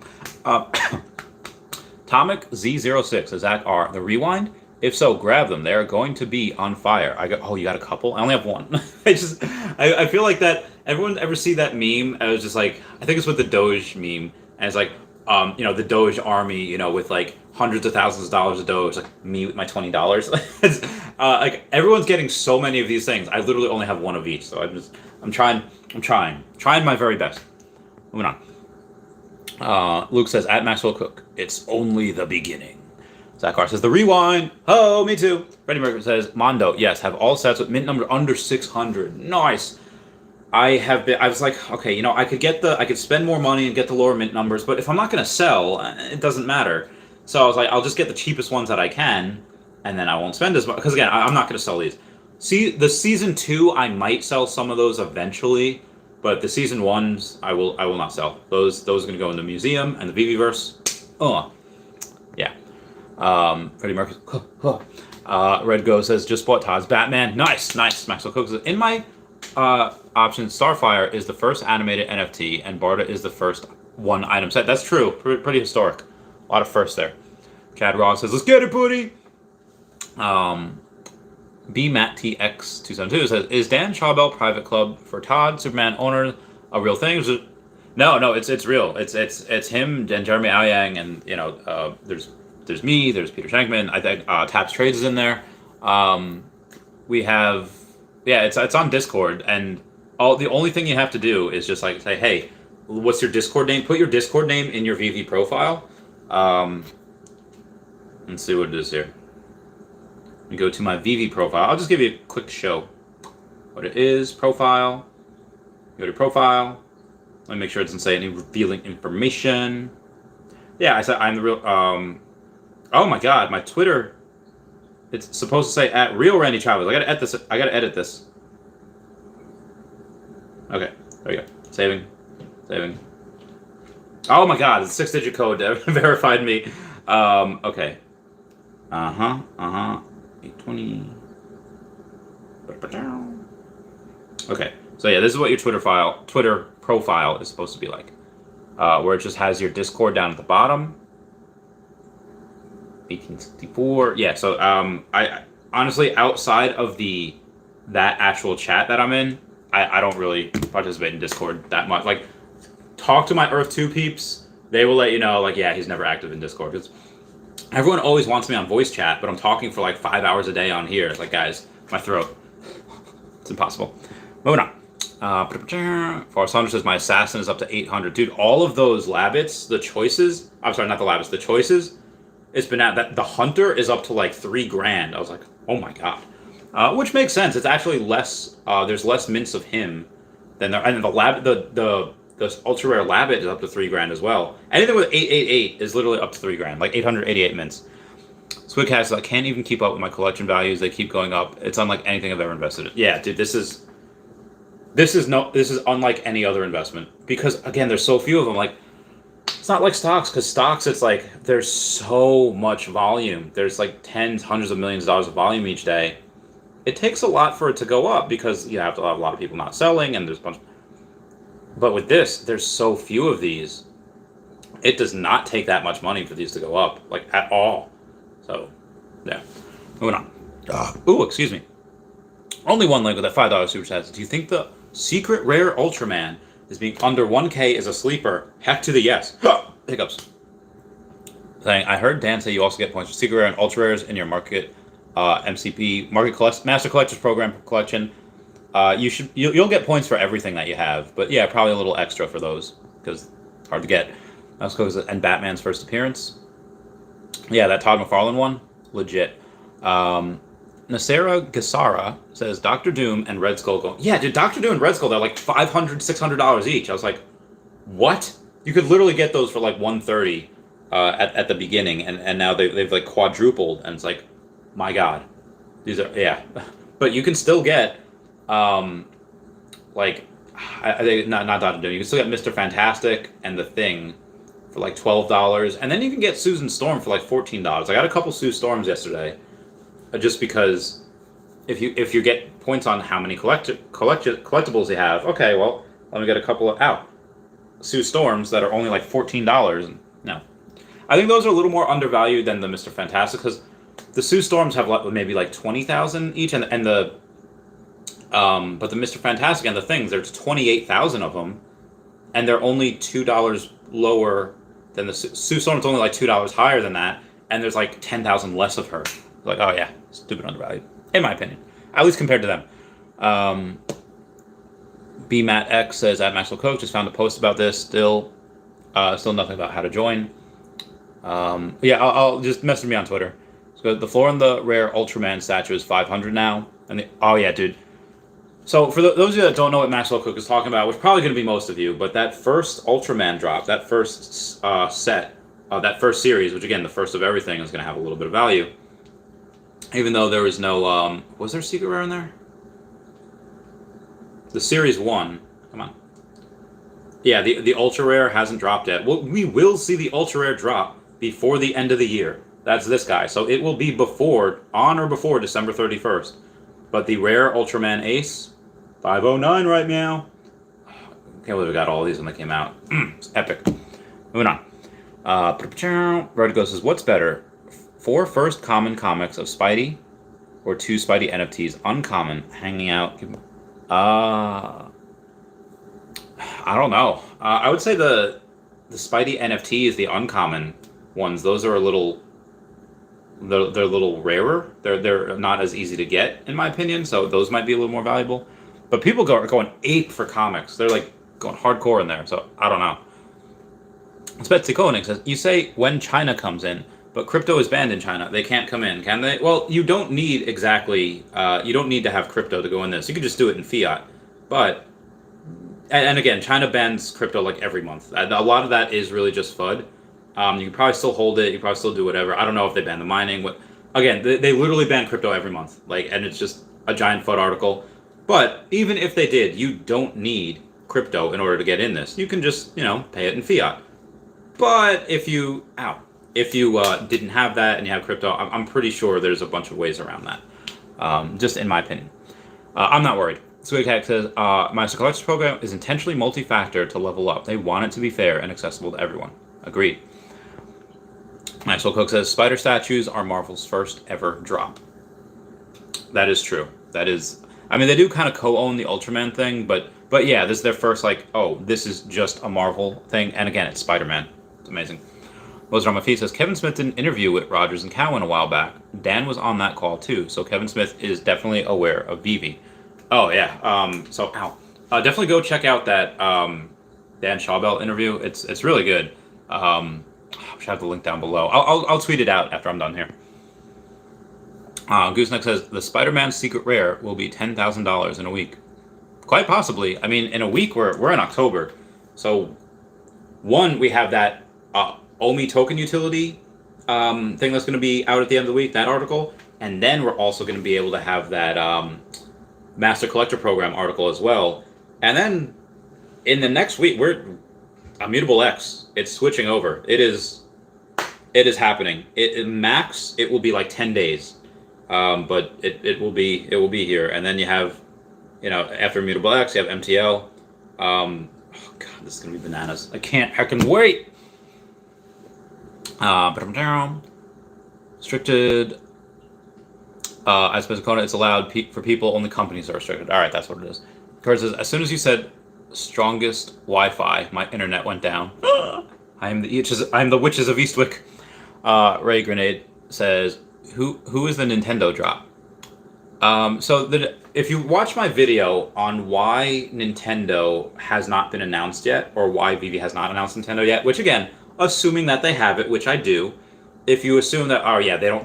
Tomic Z06 says Zach R. The Rewind? If so, grab them. They're going to be on fire. You got a couple? I only have one. I feel like that. Everyone ever see that meme? I was just like, I think it's with the Doge meme, and it's like, the Doge army, with like hundreds of thousands of dollars of Doge, like me with my $20. Like everyone's getting so many of these things. I literally only have one of each, so I'm trying my very best. Moving on. Luke says at Maxwell Cook, it's only the beginning. Zachar says the Rewind. Oh, me too. Freddie Mercury says Mondo. Yes, have all sets with mint number under 600. Nice. I was like, okay, I could spend more money and get the lower mint numbers, but if I'm not going to sell, it doesn't matter. So I was like, I'll just get the cheapest ones that I can, and then I won't spend as much. Because again, I'm not going to sell these. See, the season 2, I might sell some of those eventually, but the season 1s, I will not sell. Those are going to go in the museum and the Veveverse. Oh, yeah. Freddie Mercury. Red Go says, just bought Todd's Batman. Nice. Maxwell Cook says, in my option, Starfire is the first animated NFT, and Barda is the first one item set. That's true. Pretty historic. A lot of firsts there. Chad Ross says, let's get it, buddy. BMattTX272 says, is Dan Charbel Private Club for Todd, Superman owner, a real thing? No, it's real. It's him and Jeremy Aoyang, and there's me, there's Peter Shankman. I think Taps Trades is in there. We have, it's on Discord, and the only thing you have to do is just like say, hey, what's your Discord name? Put your Discord name in your VV profile. Let's see what it is here. Let me go to my VV profile. I'll just give you a quick show what it is. Profile. Go to profile. Let me make sure it doesn't say any revealing information. Yeah, I said I'm the real. Oh my God, my Twitter. It's supposed to say at real Randy Chavez. I gotta edit this. Okay, there you go. Saving. Oh my God, it's a 6-digit code that verified me. Okay. 820. Okay, so yeah, this is what your Twitter profile is supposed to be like, where it just has your Discord down at the bottom. 1864. Yeah. So I honestly, outside of that actual chat that I'm in, I don't really participate in Discord that much. Like, talk to my Earth 2 peeps. They will let you know, like, yeah, he's never active in Discord. Because everyone always wants me on voice chat, but I'm talking for like 5 hours a day on here. It's like, guys, my throat. It's impossible. Moving on. Forrest Hunter says, my assassin is up to 800. Dude, all of those Labbits, the choices, I'm sorry, not the Labbits, the choices, it's been at that. The Hunter is up to like $3,000. I was like, oh my God. Which makes sense. It's actually less, there's less mints of him than there, and the ultra rare Labbit is up to $3,000 as well. Anything with 888 is literally up to $3,000, like 888 mints. Swigcast says, I can't even keep up with my collection values. They keep going up. It's unlike anything I've ever invested in. Yeah, dude, this is unlike any other investment, because again, there's so few of them. Like, it's not like stocks, because stocks, it's like there's so much volume. There's like tens, hundreds of millions of dollars of volume each day. It takes a lot for it to go up, because you have to have a lot of people not selling, and there's a bunch. But with this, there's so few of these. It does not take that much money for these to go up, like, at all. So, yeah. Moving on. Ooh, excuse me. Only one link with that $5 super chat. Do you think the secret rare Ultraman is being under 1K is a sleeper? Heck to the yes. Hiccups. Saying, I heard Dan say you also get points for secret rare and ultra rares in your market MCP Master Collectors Program collection. You'll get points for everything that you have, but yeah, probably a little extra for those, because it's hard to get. And Batman's first appearance. Yeah, that Todd McFarlane one, legit. Nasera Gassara says Doctor Doom and Red Skull go. Yeah, dude, Doctor Doom and Red Skull, they're like $500, $600 each. I was like, what? You could literally get those for like $130 at the beginning, and now they've like quadrupled, and it's like, my God, these are, yeah. But you can still get like, I think not Doctor Doom. You can still get Mr. Fantastic and the Thing for like $12, and then you can get Susan Storm for like $14. I got a couple Sue Storms yesterday, just because if you get points on how many collectibles you have, okay, well, let me get a couple of Sue Storms that are only like $14. No, I think those are a little more undervalued than the Mr. Fantastic, because the Sue Storms have maybe like 20,000 each, and the but the Mr. Fantastic and the Things, there's 28,000 of them, and they're only $2 lower than the Sue Storm's only like $2 higher than that, and there's like 10,000 less of her. Like, oh yeah, stupid undervalued, in my opinion, at least compared to them. BMattX says at Maxwell Coach just found a post about this. Still nothing about how to join. Yeah, I'll just message me on Twitter. So the floor in the rare Ultraman statue is 500 now, and oh yeah, dude. So for those of you that don't know what Maxwell Cook is talking about, which probably going to be most of you, but that first Ultraman drop, that first set, that first series, which again the first of everything, is going to have a little bit of value. Even though there was no, was there a secret rare in there? The series 1, come on. Yeah, the ultra rare hasn't dropped yet. Well, we will see the ultra rare drop before the end of the year. That's this guy. So it will be on or before December 31st. But the rare Ultraman Ace, 509 right now. Can't believe we got all these when they came out. It's epic. Moving on. Vertigo says, what's better? 4 first common comics of Spidey or 2 Spidey NFTs uncommon hanging out? I don't know. I would say the Spidey NFTs, the uncommon ones, those are a little... They're a little rarer. They're not as easy to get, in my opinion, so those might be a little more valuable. But people are going ape for comics. They're like going hardcore in there, so I don't know. Betsy Koenig says, you say when China comes in, but crypto is banned in China. They can't come in, can they? Well, you don't need you don't need to have crypto to go in this. You can just do it in fiat. But, and again, China bans crypto like every month. A lot of that is really just FUD. You can probably still hold it. You can probably still do whatever. I don't know if they ban the mining. Again, they literally ban crypto every month. And it's just a giant FUD article. But even if they did, you don't need crypto in order to get in this. You can just, pay it in fiat. But if you didn't have that and you have crypto, I'm pretty sure there's a bunch of ways around that. Just in my opinion. I'm not worried. Sweet Cat says, Master Collectors program is intentionally multi-factor to level up. They want it to be fair and accessible to everyone. Agreed. Maxwell Cook says, Spider statues are Marvel's first ever drop. That is true. They do kind of co-own the Ultraman thing, but yeah, this is their first, this is just a Marvel thing, and again, it's Spider-Man. It's amazing. Moses on my feet says, Kevin Smith did an interview with Rogers and Cowan a while back. Dan was on that call too, so Kevin Smith is definitely aware of Veve. Oh, yeah. Definitely go check out that Dan Schawbel interview. It's really good. I should have the link down below. I'll tweet it out after I'm done here. Gooseneck says, the Spider-Man Secret Rare will be $10,000 in a week. Quite possibly. I mean, in a week, we're in October. So, we have that Omi token utility thing that's going to be out at the end of the week, that article. And then we're also going to be able to have that Master Collector Program article as well. And then in the next week, we're Immutable X. It's switching over. It is happening. Max, it will be like 10 days. But it will be here. And then you have, after Immutable X, you have MTL. Oh God, this is going to be bananas. I can wait. Restricted. As Pensacola, it's allowed for people, only companies are restricted. All right, that's what it is. Kurt says, as soon as you said strongest Wi-Fi, my internet went down. I am the witches of Eastwick. Ray Grenade says, who is the Nintendo drop? If you watch my video on why Nintendo has not been announced yet, or why Veve has not announced Nintendo yet, which again, assuming that they have it, which I do, if you assume that,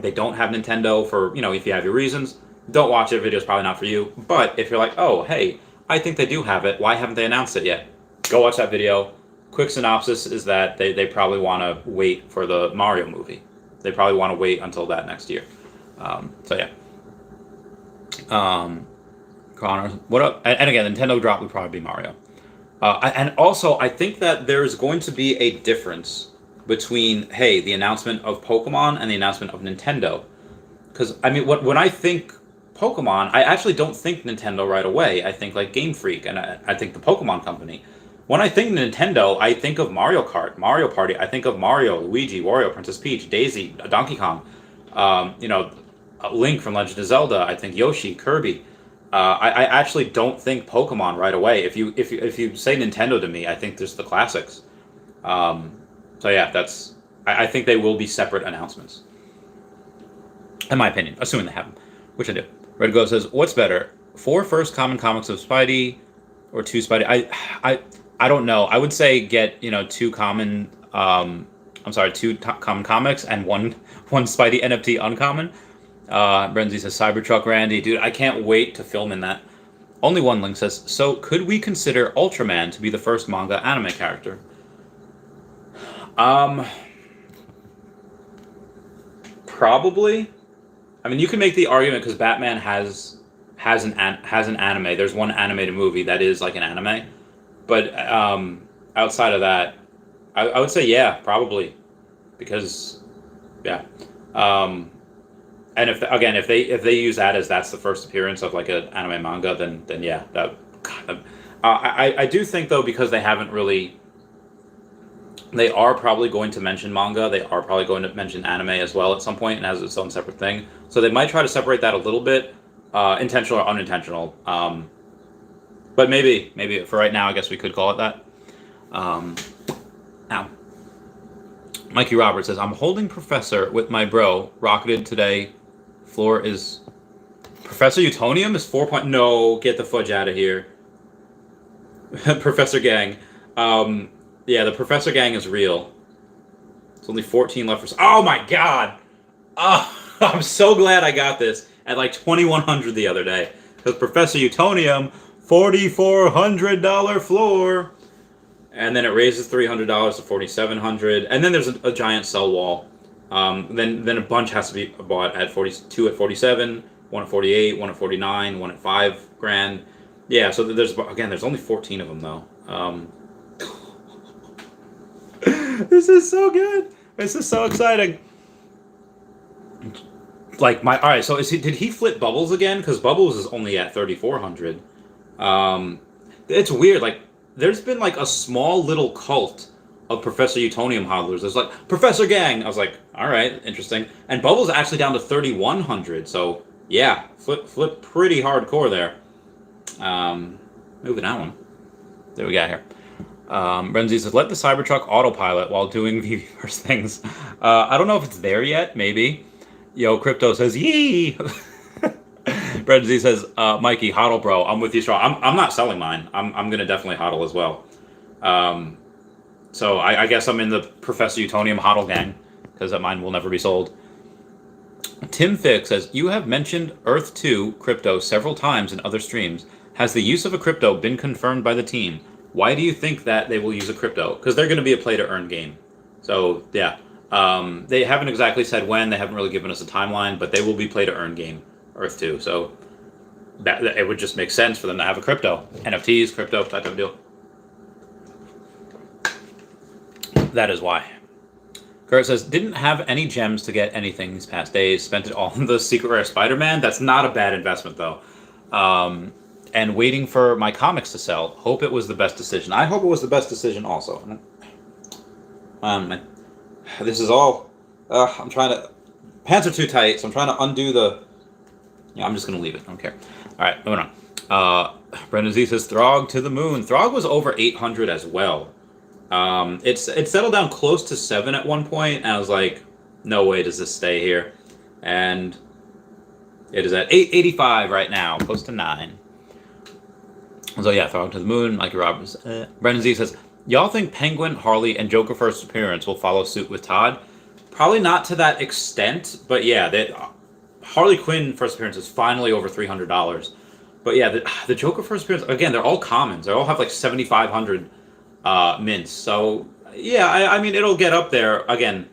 they don't have Nintendo for, if you have your reasons, don't watch it. Video's probably not for you. But if you're like, oh, hey, I think they do have it, why haven't they announced it yet? Go watch that video. Quick synopsis is that they probably want to wait for the Mario movie. They probably want to wait until that next year. Connor, what up? And again, Nintendo drop would probably be Mario. And also, I think that there's going to be a difference between, the announcement of Pokemon and the announcement of Nintendo. Because, when I think Pokemon, I actually don't think Nintendo right away. I think like Game Freak, and I think the Pokemon Company. When I think Nintendo, I think of Mario Kart, Mario Party. I think of Mario, Luigi, Wario, Princess Peach, Daisy, Donkey Kong. Link from Legend of Zelda. I think Yoshi, Kirby. I actually don't think Pokemon right away. If you say Nintendo to me, I think there's the classics. I think they will be separate announcements. In my opinion, assuming they have them, which I do. Red Glow says, what's better, 4 first common comics of Spidey or 2 Spidey? I don't know. I would say get, 2 common, 2 common comics and one Spidey NFT uncommon. Brenzy says, Cybertruck Randy. Dude, I can't wait to film in that. Only One Link says, so could we consider Ultraman to be the first manga anime character? Probably. I mean, you can make the argument because Batman has an anime. There's one animated movie that is like an anime, but outside of that, I would say yeah, probably, because yeah, and if they use that as that's the first appearance of like an anime manga, then yeah, that. God, I do think though, because they haven't really. They are probably going to mention manga. They are probably going to mention anime as well at some point, and as its own separate thing. So they might try to separate that a little bit, intentional or unintentional. But maybe for right now, I guess we could call it that. Now, Mikey Roberts says, "I'm holding Professor with my bro. Rocketed today. Floor is Professor Utonium is 4 point. No, get the fudge out of here, Professor Gang. Yeah, the Professor Gang is real. It's only 14 left for. Oh my god! Oh, I'm so glad I got this at like 2100 the other day, because Professor Utonium, $4,400 floor, and then it raises $300 to 4,700, and then there's a giant sell wall. Then a bunch has to be bought at 42 at 47, one at 48, one at 49, one at $5,000. Yeah, so there's only 14 of them though. This is so good. This is so exciting. Like all right. So did he flip Bubbles again? Because Bubbles is only at 3,400. It's weird. Like there's been like a small little cult of Professor Utonium hodlers. There's like Professor Gang. I was like, all right, interesting. And Bubbles actually down to 3,100. So yeah, flip pretty hardcore there. Moving on. There we got here. Renzi says, let the Cybertruck autopilot while doing VVverse things. I don't know if it's there yet. Maybe. Yo, Crypto says, yee! Renzi says, Mikey, hodl bro. I'm with you strong. I'm not selling mine. I'm going to definitely hodl as well. So I guess I'm in the Professor Utonium hodl gang, because mine will never be sold. Tim Fick says, you have mentioned Earth 2 crypto several times in other streams. Has the use of a crypto been confirmed by the team? Why do you think that they will use a crypto? Because they're going to be a play-to-earn game. So, yeah. They haven't exactly said when. They haven't really given us a timeline, but they will be play-to-earn game, Earth 2. So, that it would just make sense for them to have a crypto. NFTs, crypto, that type of deal. That is why. Kurt says, didn't have any gems to get anything these past days. Spent it all on the Secret Rare Spider-Man. That's not a bad investment, though. And waiting for my comics to sell. Hope it was the best decision. I hope it was the best decision also. This is all... I'm trying to... Pants are too tight, so I'm trying to undo the... Yeah, I'm just going to leave it. I don't care. All right, moving on. Brendan Z says, Throg to the moon. Throg was over 800 as well. It settled down close to 7 at one point, and I was like, no way does this stay here. And it is at 885 right now, close to 9. So yeah, Throg to the moon, Mikey Roberts. Brendan Z says, y'all think Penguin, Harley, and Joker first appearance will follow suit with Todd? Probably not to that extent, but yeah, Harley Quinn first appearance is finally over $300. But yeah, the Joker first appearance, again, they're all commons. They all have like 7,500 mints. So yeah, I mean, it'll get up there. Again,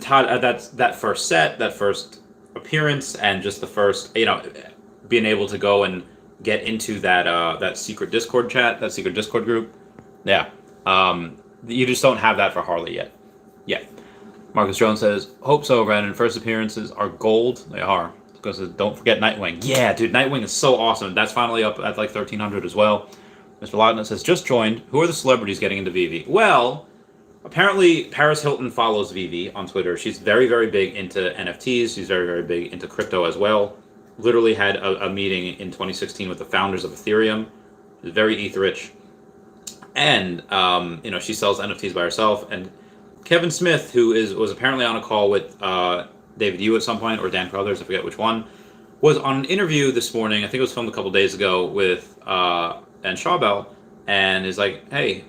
Todd, that's that first set, that first appearance, and just the first, being able to go and get into that secret Discord chat, that secret Discord group. Yeah. You just don't have that for Harley yet. Yeah. Marcus Jones says, hope so, Brandon. First appearances are gold. They are. Because don't forget Nightwing. Yeah, dude, Nightwing is so awesome. That's finally up at like 1,300 as well. Mr. Lognan says, just joined. Who are the celebrities getting into Veve? Well, apparently Paris Hilton follows Veve on Twitter. She's very, very big into NFTs. She's very, very big into crypto as well. Literally had a meeting in 2016 with the founders of Ethereum. She's very ETH rich. And, she sells NFTs by herself. And Kevin Smith, who was apparently on a call with David Yu at some point, or Dan Crothers, I forget which one, was on an interview this morning, I think it was filmed a couple days ago, with Dan Schawbel, and is like, hey,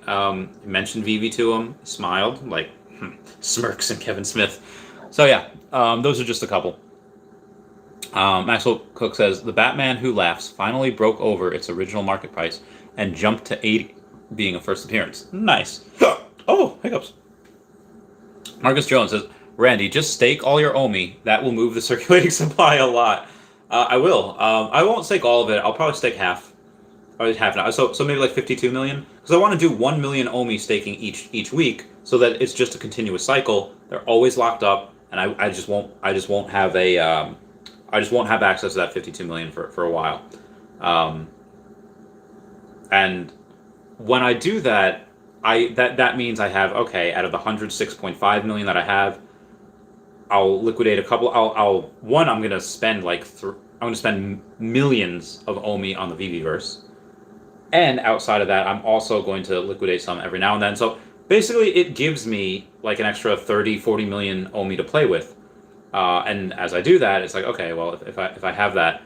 mentioned Veve to him, smiled, like, smirks and Kevin Smith. So yeah, those are just a couple. Maxwell Cook says the Batman Who Laughs finally broke over its original market price and jumped to 80, being a first appearance. Nice. Oh, hiccups. Marcus Jones says, Randy, just stake all your OMI. That will move the circulating supply a lot. I will. I won't stake all of it. I'll probably stake half. Or half now. So maybe like 52 million. Because I want to do 1 million OMI staking each week, so that it's just a continuous cycle. They're always locked up, and I just won't have access to that 52 million for a while. And when I do that, that means I have, okay, out of the 106.5 million that I have, I'll liquidate a couple. I'm gonna spend millions of OMI on the Veveverse, and outside of that, I'm also going to liquidate some every now and then. So basically, it gives me like an extra 30-40 million OMI to play with. And as I do that, it's like, okay, well, if I have that,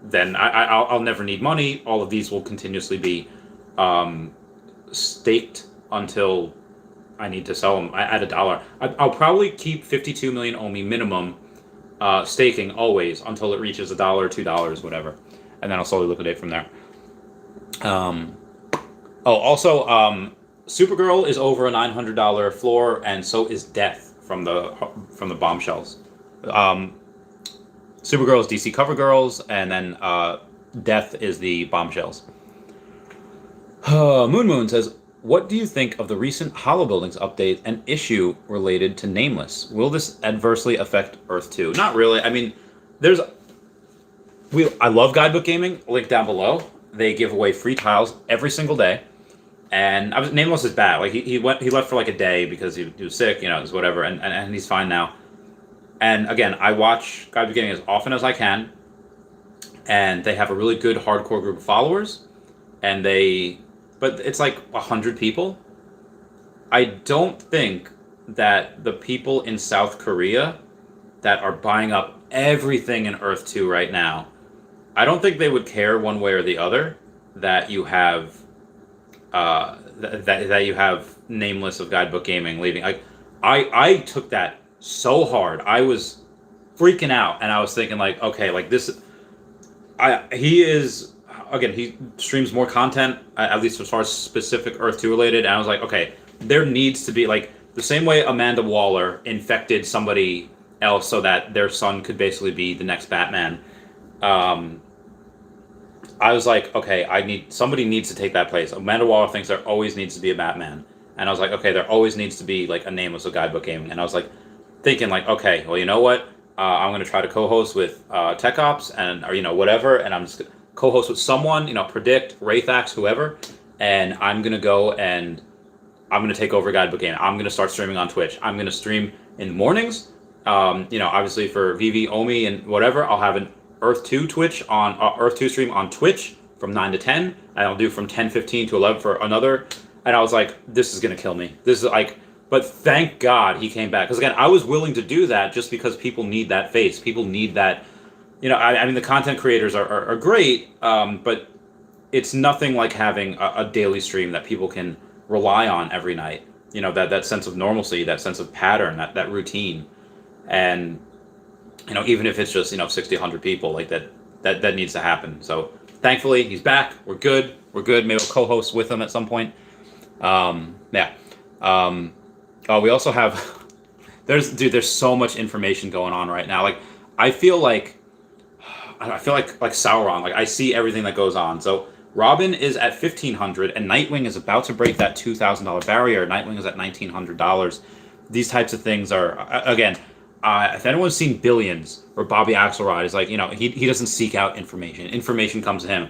then I'll never need money. All of these will continuously be staked until I need to sell them at $1. I'll probably keep 52 million OMI minimum staking always until it reaches $1, $2, whatever, and then I'll slowly liquidate from there. Also, Supergirl is over a $900 floor, and so is Death from the Bombshells. Supergirl is DC Cover Girls, and then Death is the Bombshells. Moon says, what do you think of the recent Hollow Buildings update and issue related to Nameless? Will this adversely affect Earth 2? Not really. I mean, I love Guidebook Gaming. Link down below. They give away free tiles every single day. And Nameless is bad. Like he left for like a day because he was sick, it was whatever, and he's fine now. And again, I watch Guidebook Gaming as often as I can, and they have a really good hardcore group of followers, but it's like 100 people. I don't think that the people in South Korea that are buying up everything in Earth 2 right now, I don't think they would care one way or the other that you have that you have Nameless of Guidebook Gaming leaving. Like I took that so hard. I was freaking out, and I was thinking like, okay, like this. He streams more content, at least as far as specific Earth 2 related, and I was like, okay, there needs to be, like, the same way Amanda Waller infected somebody else so that their son could basically be the next Batman. I was like, okay, somebody needs to take that place. Amanda Waller thinks there always needs to be a Batman. And I was like, okay, there always needs to be, like, a Nameless of Guidebook Gaming. And I was like, thinking, like, okay, well, you know what? I'm going to try to co-host with Tech Ops or whatever, and I'm just going to co-host with someone, Predict, Wraithax, whoever, and I'm going to go and I'm going to take over Guidebook Gaming. I'm going to start streaming on Twitch. I'm going to stream in the mornings, obviously for VV, Omi, and whatever. I'll have an Earth 2 stream on Twitch from 9 to 10, and I'll do from 10:15 to 11 for another, and I was like, this is going to kill me. This is like... But thank God he came back. Because, again, I was willing to do that just because people need that face. People need that. I mean, the content creators are great, but it's nothing like having a daily stream that people can rely on every night. That sense of normalcy, that sense of pattern, that routine. And, even if it's just, 60, 100 people, like that needs to happen. So, thankfully, he's back. We're good. Maybe we'll co-host with him at some point. We also have, there's so much information going on right now. Like, I feel like Sauron. Like, I see everything that goes on. So Robin is at $1,500, and Nightwing is about to break that $2,000 barrier. Nightwing is at $1,900. These types of things are, again, if anyone's seen Billions or Bobby Axelrod, is like, he doesn't seek out information. Information comes to him.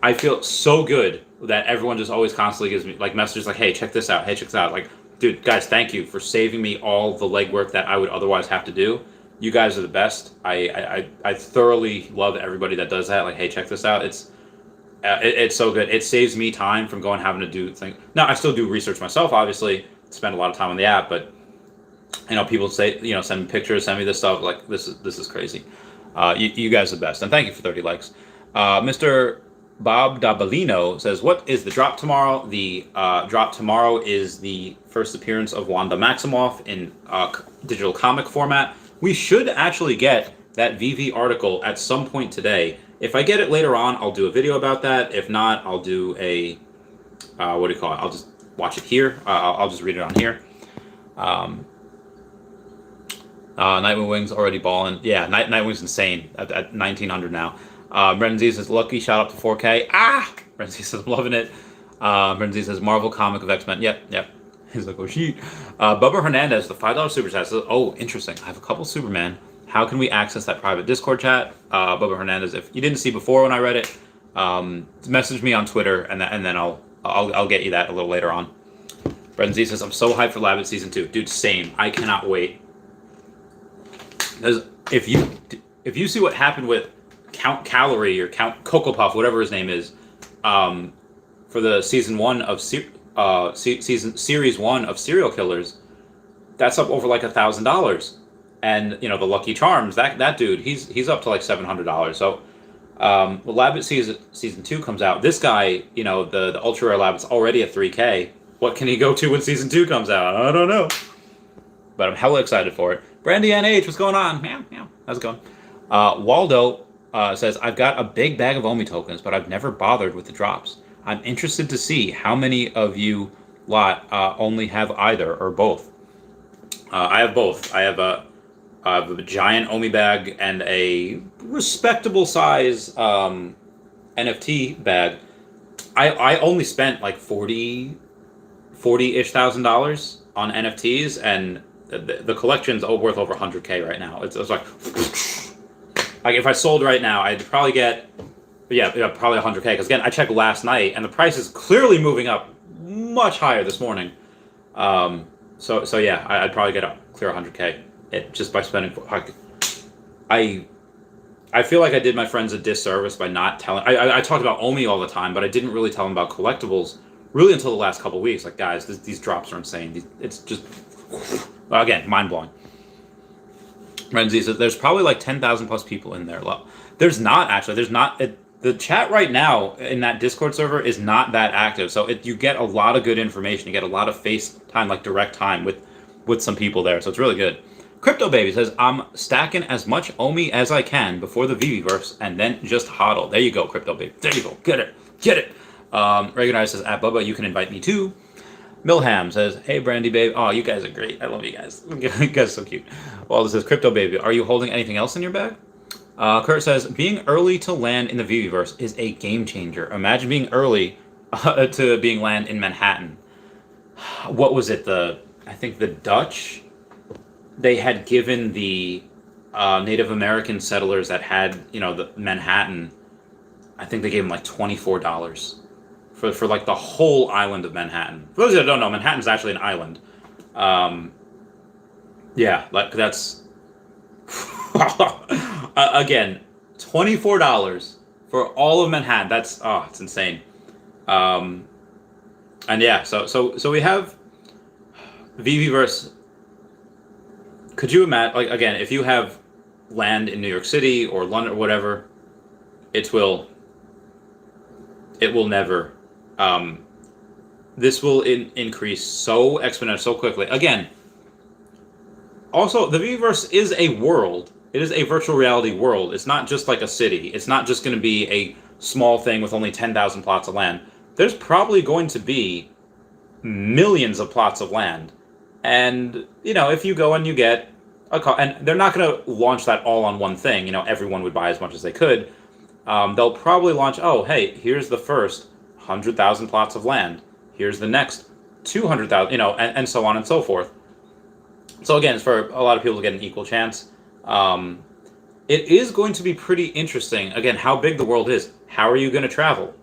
I feel so good that everyone just always constantly gives me like messages like, hey, check this out. Hey, check this out. Like, dude, guys, thank you for saving me all the legwork that I would otherwise have to do. You guys are the best. I thoroughly love everybody that does that. Like, hey, check this out. It's so good. It saves me time from going having to do things. Now, I still do research myself, obviously. Spend a lot of time on the app, but people say, send me pictures, send me this stuff. Like, this is crazy. You guys are the best, and thank you for 30 likes. Mr. Bob Dabalino says, what is the drop tomorrow? The drop tomorrow is the first appearance of Wanda Maximoff in digital comic format. We should actually get that VV article at some point today. If I get it later on, I'll do a video about that. If not, I'll do a what do you call it? I'll just watch it here. I'll just read it on here. Nightwing Wings already balling. Yeah, Nightwing's insane at 1900 now. Brendan Z says, lucky, shout out to 4K. Brendan Z says, I'm loving it. Brendan Z says, Marvel comic of X-Men. Yep. He's like, oh, shit. Bubba Hernandez, the $5 super chat says, oh, interesting. I have a couple Superman. How can we access that private Discord chat? Bubba Hernandez, if you didn't see before when I read it, message me on Twitter, and then I'll get you that a little later on. Brendan Z says, I'm so hyped for Labbit Season 2. Dude, same. I cannot wait. Because if you see what happened with Count Calorie or Count Cocoa Puff, whatever his name is, for the season 1 of series 1 of Serial Killers, that's up over like $1,000. And the Lucky Charms, that dude, he's up to like $700. So when Labbit season 2 comes out, this guy, the ultra rare Labbit's already at 3K. What can he go to when season 2 comes out? I don't know. But I'm hella excited for it. Brandy NH, what's going on? Meow. How's it going? Waldo says, I've got a big bag of Omi tokens, but I've never bothered with the drops. I'm interested to see how many of you lot only have either or both. I have both. I have a giant Omi bag and a respectable size NFT bag. I only spent like $40-ish thousand on NFTs, and the collection's worth over 100K right now. It's like if I sold right now, I'd probably get probably 100K. Because again, I checked last night, and the price is clearly moving up much higher this morning. So yeah, I'd probably get a clear 100K just by spending. I feel like I did my friends a disservice by not telling. I talked about Omi all the time, but I didn't really tell them about collectibles really until the last couple of weeks. Like, guys, these drops are insane. It's just, again, mind-blowing. Renzi says, there's probably like 10,000 plus people in there. There's not, actually. There's not. The chat right now in that Discord server is not that active. So you get a lot of good information. You get a lot of FaceTime, like direct time with some people there. So it's really good. Crypto Baby says, I'm stacking as much Omi as I can before the Viviverse and then just hodl. There you go, Crypto Baby. There you go. Get it. Regular says, at Bubba, you can invite me too. Milham says, hey, Brandy Babe. Oh, you guys are great. I love you guys. You guys are so cute. Waldo says, Crypto Baby, are you holding anything else in your bag? Kurt says, being early to land in the Viviverse is a game changer. Imagine being early to being land in Manhattan. What was it? I think the Dutch, they had given the Native American settlers that had, the Manhattan, I think they gave them like $24 for like the whole island of Manhattan. For those that don't know, Manhattan's actually an island. Yeah, like that's again, $24 for all of Manhattan. That's it's insane. And yeah, so we have Viviverse. Could you imagine, like, again, if you have land in New York City or London or whatever, it will never. This will increase so exponentially, so quickly. Again, also, the Viviverse is a world. It is a virtual reality world. It's not just like a city. It's not just going to be a small thing with only 10,000 plots of land. There's probably going to be millions of plots of land. And, if you go and you get a car, and they're not going to launch that all on one thing. Everyone would buy as much as they could. They'll probably launch, hey, here's the first 100,000 plots of land. Here's the next 200,000, and so on and so forth. So again, it's for a lot of people to get an equal chance. It is going to be pretty interesting. Again, how big the world is. How are you going to travel?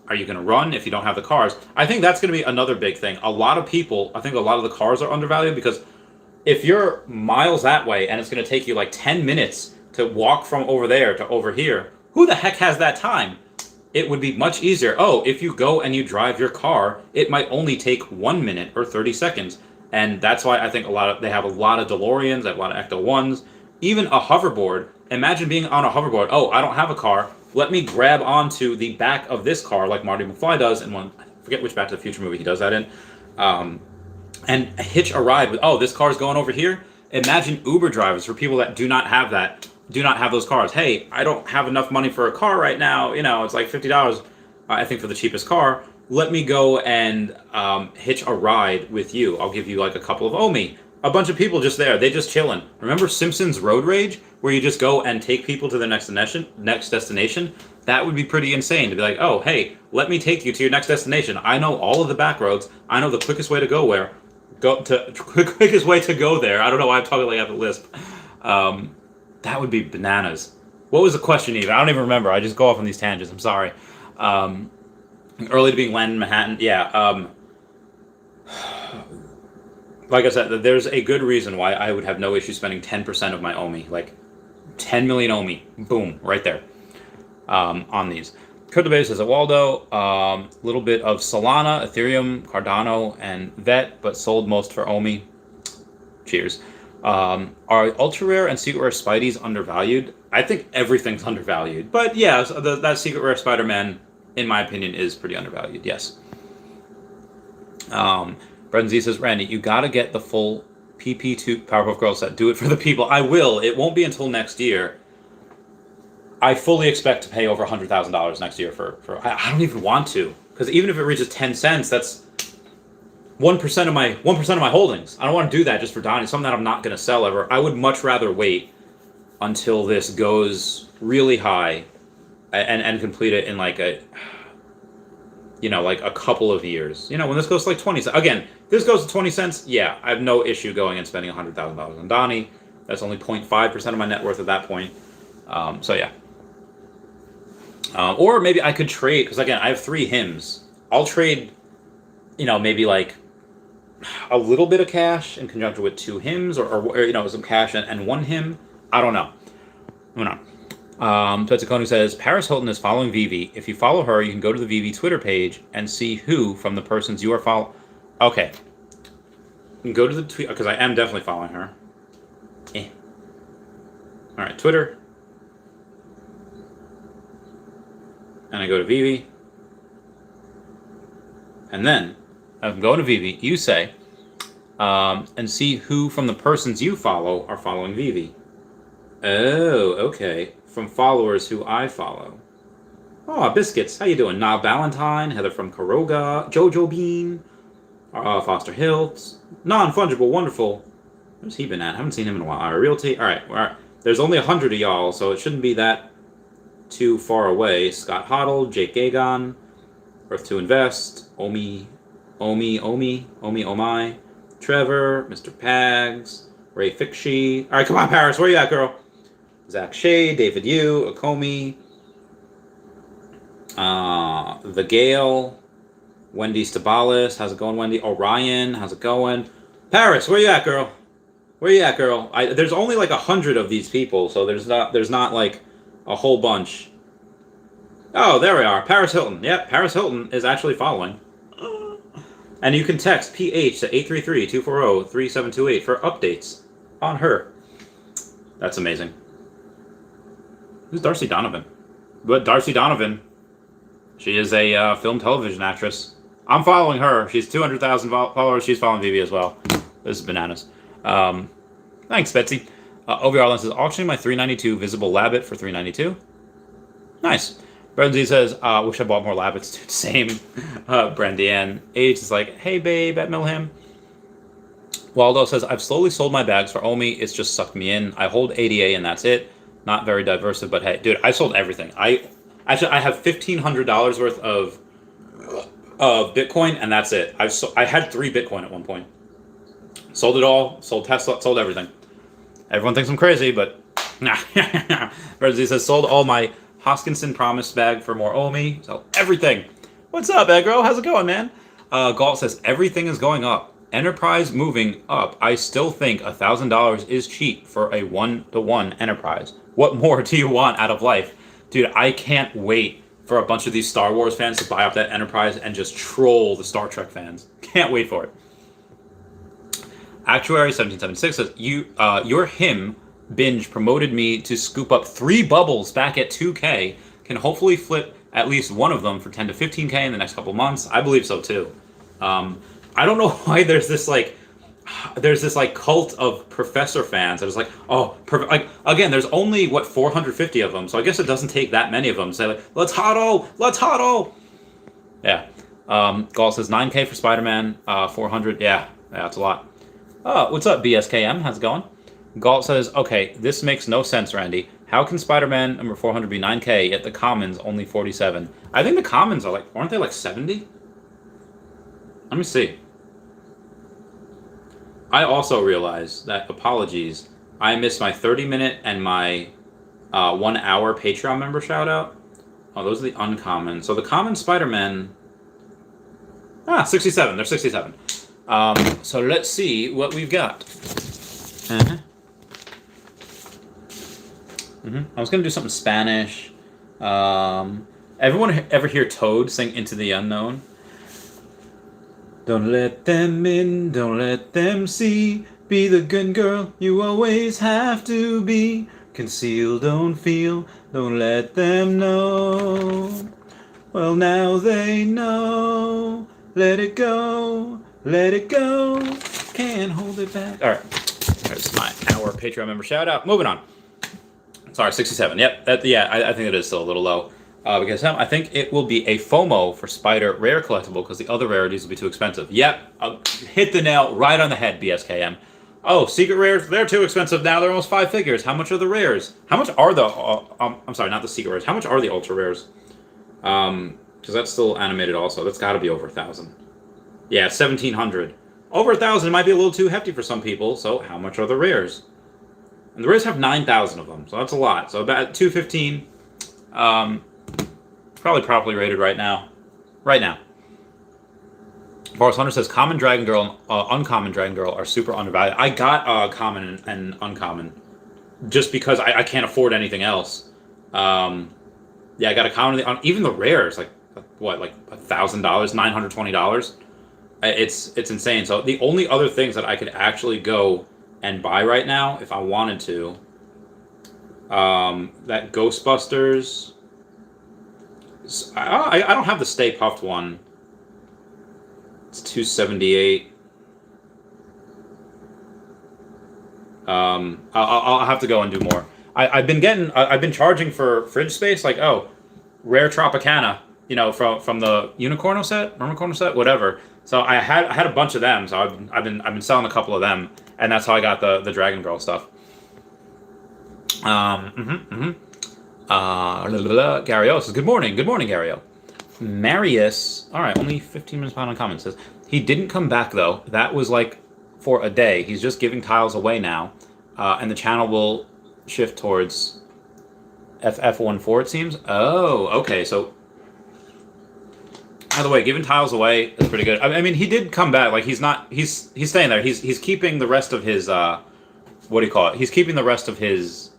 Are you going to run if you don't have the cars? I think that's going to be another big thing. I think a lot of the cars are undervalued because if you're miles that way and it's going to take you like 10 minutes to walk from over there to over here, who the heck has that time? It would be much easier. If you go and you drive your car, it might only take 1 minute or 30 seconds. And that's why I think they have a lot of DeLoreans, they have a lot of Ecto-1s, even a hoverboard. Imagine being on a hoverboard. I don't have a car. Let me grab onto the back of this car like Marty McFly does in one, I forget which Back to the Future movie he does that in, and hitch a ride with, this car's going over here. Imagine Uber drivers for people that do not have that. do not have those cars. Hey, I don't have enough money for a car right now. It's like $50, I think, for the cheapest car. Let me go and hitch a ride with you. I'll give you like a couple of Omi. A bunch of people just there. They just chilling. Remember Simpsons Road Rage, where you just go and take people to the next destination? That would be pretty insane to be like, oh, hey, let me take you to your next destination. I know all of the back roads. I know the quickest way to go quickest way to go there. I don't know why I'm talking like I have a lisp. That would be bananas. What was the question even? I don't even remember. I just go off on these tangents. I'm sorry. Early to being landed in Manhattan. Yeah. Like I said, there's a good reason why I would have no issue spending 10% of my Omi. Like 10 million Omi. Boom. Right there. On these. CryptoBase says Waldo. Little bit of Solana, Ethereum, Cardano, and VET, but sold most for Omi. Cheers. Are ultra rare and secret rare Spideys undervalued? I think everything's undervalued. But yeah, that secret rare Spider-Man, in my opinion, is pretty undervalued. Yes. Brendan Z says, Randy, you gotta get the full PP2 Powerpuff Girls set. Do it for the people. I will. It won't be until next year. I fully expect to pay over $100,000 next year for I don't even want to, because even if it reaches 10 cents, that's 1% of my holdings. I don't want to do that just for Donnie. Something that I'm not going to sell ever. I would much rather wait until this goes really high and complete it in like a couple of years. When this goes to like 20 cents. Again, this goes to 20 cents. Yeah, I have no issue going and spending $100,000 on Donnie. That's only 0.5% of my net worth at that point. So yeah. Or maybe I could trade, because again, I have 3 hymns. I'll trade, maybe like a little bit of cash in conjunction with 2 hymns, or some cash and 1 hymn. I don't know. Tetsukono says, Paris Hilton is following Veve. If you follow her, you can go to the Veve Twitter page and see who from the persons you are following. Okay. Go to the tweet, because I am definitely following her. Alright, Twitter. And I go to Veve. And then, I'm going to Veve, you say, and see who from the persons you follow are following Veve. Oh, okay. From followers who I follow. Oh, Biscuits, how you doing? Nah Ballantyne, Heather from Karoga, Jojo Bean, Foster Hills, Non-Fungible, Wonderful. Where's he been at? I haven't seen him in a while. Realty. All right. There's only 100 of y'all, so it shouldn't be that too far away. Scott Hoddle, Jake Gagon, Earth to Invest, Omi, Trevor, Mr. Pags, Ray Fixie. All right, come on, Paris, where you at, girl? Zach Shea, David Yu, Akomi, The Gale, Wendy Stabalis. How's it going, Wendy? Orion, how's it going? Paris, where you at, girl? There's only like 100 of these people, so there's not like a whole bunch. Oh, there we are. Paris Hilton. Yep, Paris Hilton is actually following. And you can text PH to 833-240-3728 for updates on her. That's amazing. Who's Darcy Donovan? But Darcy Donovan, she is a film television actress. I'm following her. She's 200,000 followers. She's following Veve as well. This is bananas. Thanks, Betsy. OVR says, auctioning my 392 visible Labbit for 392. Nice. Brendan says, wish I bought more Labbits, dude. Same. Brandianne H is like, hey, babe, at Milham. Waldo says, I've slowly sold my bags for Omi. It's just sucked me in. I hold ADA and that's it. Not very diverse, but hey, dude, I sold everything. I have $1,500 worth of Bitcoin, and that's it. I had 3 Bitcoin at one point. Sold it all. Sold Tesla. Sold everything. Everyone thinks I'm crazy, but nah. Brendan says, sold all my Hoskinson Promise bag for more Omi. Sell everything. What's up, Agro? How's it going, man? Galt says, everything is going up. Enterprise moving up. I still think $1,000 is cheap for a 1-to-1 Enterprise. What more do you want out of life? Dude, I can't wait for a bunch of these Star Wars fans to buy up that Enterprise and just troll the Star Trek fans. Can't wait for it. Actuary 1776 says, your him binge promoted me to scoop up 3 bubbles back at 2K. Can hopefully flip at least one of them for 10 to 15K in the next couple months. I believe so too. I don't know why there's this like there's this like cult of Professor fans that is like, oh, like again, there's only what 450 of them, so I guess it doesn't take that many of them to say like, let's hodl. Yeah. Galt says 9K for Spider-Man, 400. Yeah, that's a lot. What's up, BSKM? How's it going? Galt says, okay, this makes no sense, Randy. How can Spider-Man number 400 be 9K, yet the commons only 47? I think the commons are like, aren't they like 70? Let me see. I also realized that, apologies, I missed my 30-minute and my 1 hour Patreon member shout out. Oh, those are the uncommon. So the common Spider-Man... 67. They're 67. So let's see what we've got. I was going to do something Spanish. Everyone ever hear Toad sing Into the Unknown? Don't let them in, don't let them see. Be the good girl you always have to be. Conceal, don't feel, don't let them know. Well, now they know. Let it go, can't hold it back. All right, there's my hour Patreon member shout out. Moving on. Sorry, 67. Yep, I think it is still a little low. Because I think it will be a FOMO for Spider rare collectible because the other rarities will be too expensive. Yep, hit the nail right on the head, BSKM. Oh, secret rares, they're too expensive now. They're almost 5 figures. How much are the rares? How much are the... I'm sorry, not the secret rares. How much are the ultra rares? Because that's still animated also. That's got to be over 1,000. Yeah, 1,700. Over 1,000 might be a little too hefty for some people. So how much are the rares? And the rares have 9,000 of them, so that's a lot. So about 215. Probably properly rated right now. Boris Hunter says common Dragon Girl and uncommon Dragon Girl are super undervalued. I got common and uncommon just because I can't afford anything else. Yeah, I got a common. Even the rares, like what, like $1,000, $920. It's insane. So the only other things that I could actually go and buy right now, if I wanted to, that Ghostbusters. I don't have the Stay Puft one. It's $278. I'll have to go and do more. I've been charging for fridge space, like, oh, rare Tropicana, from the Unicorno set, whatever. So I had a bunch of them, so I've been selling a couple of them, and that's how I got the Dragon Girl stuff. Gary O says, good morning, Gary O. Marius, all right, only 15 minutes behind on comments, says, he didn't come back, though. That was, like, for a day. He's just giving tiles away now, and the channel will shift towards FF14, it seems. Oh, okay, so... By the way, giving tiles away is pretty good. I mean, he did come back. Like, he's staying there. He's keeping the rest of his, what do you call it? He's keeping the rest of his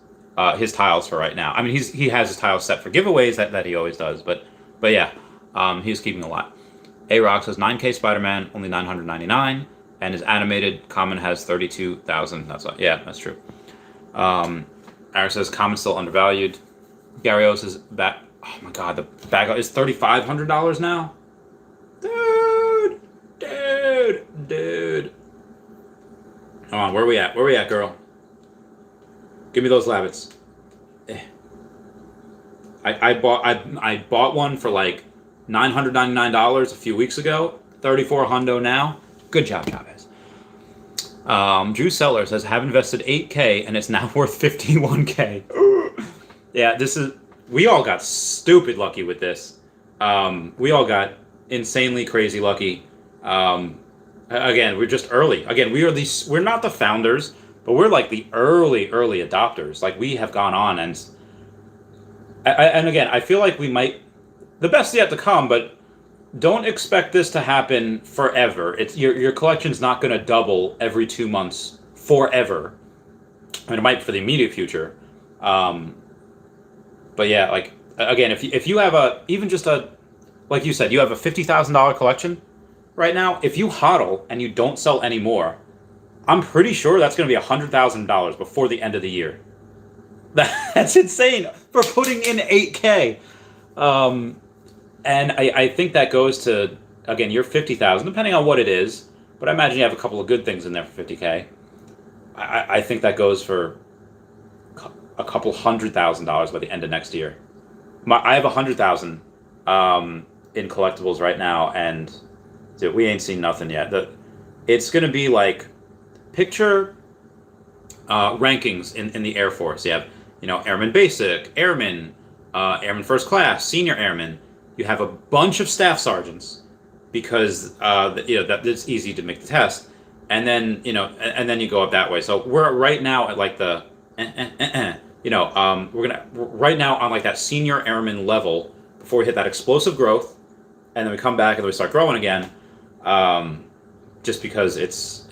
tiles for right now. I mean, he has his tiles set for giveaways that he always does, but yeah, he's keeping a lot. A-Rock says 9K Spider-Man, only 999, and his animated common has 32,000. That's true. Eric says common still undervalued. Gary O says back. Oh my God, the bag is $3,500 now. Dude. Come on, where we at? Girl? Give me those labbits. I bought one for like $999 a few weeks ago. $3,400 now. Good job, Chavez. Drew Seller says, have invested $8K and it's now worth $51K. Yeah, we all got stupid lucky with this. We all got insanely crazy lucky. Again, we're just early. Again, we're not the founders, but we're like the early adopters. Like, we have gone on and again, I feel like we might, the best yet to come, but don't expect this to happen forever. It's your collection's not going to double every 2 months forever. I mean, it might for the immediate future. But yeah, like, again, if you have like you said, you have a $50,000 collection right now, if you hodl and you don't sell any more, I'm pretty sure that's going to be $100,000 before the end of the year. That's insane for putting in 8K. And I think that goes to, again, your 50,000, depending on what it is. but I imagine you have a couple of good things in there for 50K. I think that goes for a couple $100,000 by the end of next year. I have 100,000 in collectibles right now, and dude, we ain't seen nothing yet. It's gonna be like, picture rankings in the Air Force. You have, Airman Basic, Airman, Airman First Class, Senior Airman. You have a bunch of staff sergeants because that it's easy to make the test, and then and then you go up that way. So we're right now at like the we're right now on like that Senior Airman level before we hit that explosive growth, and then we come back and then we start growing again. Just because it's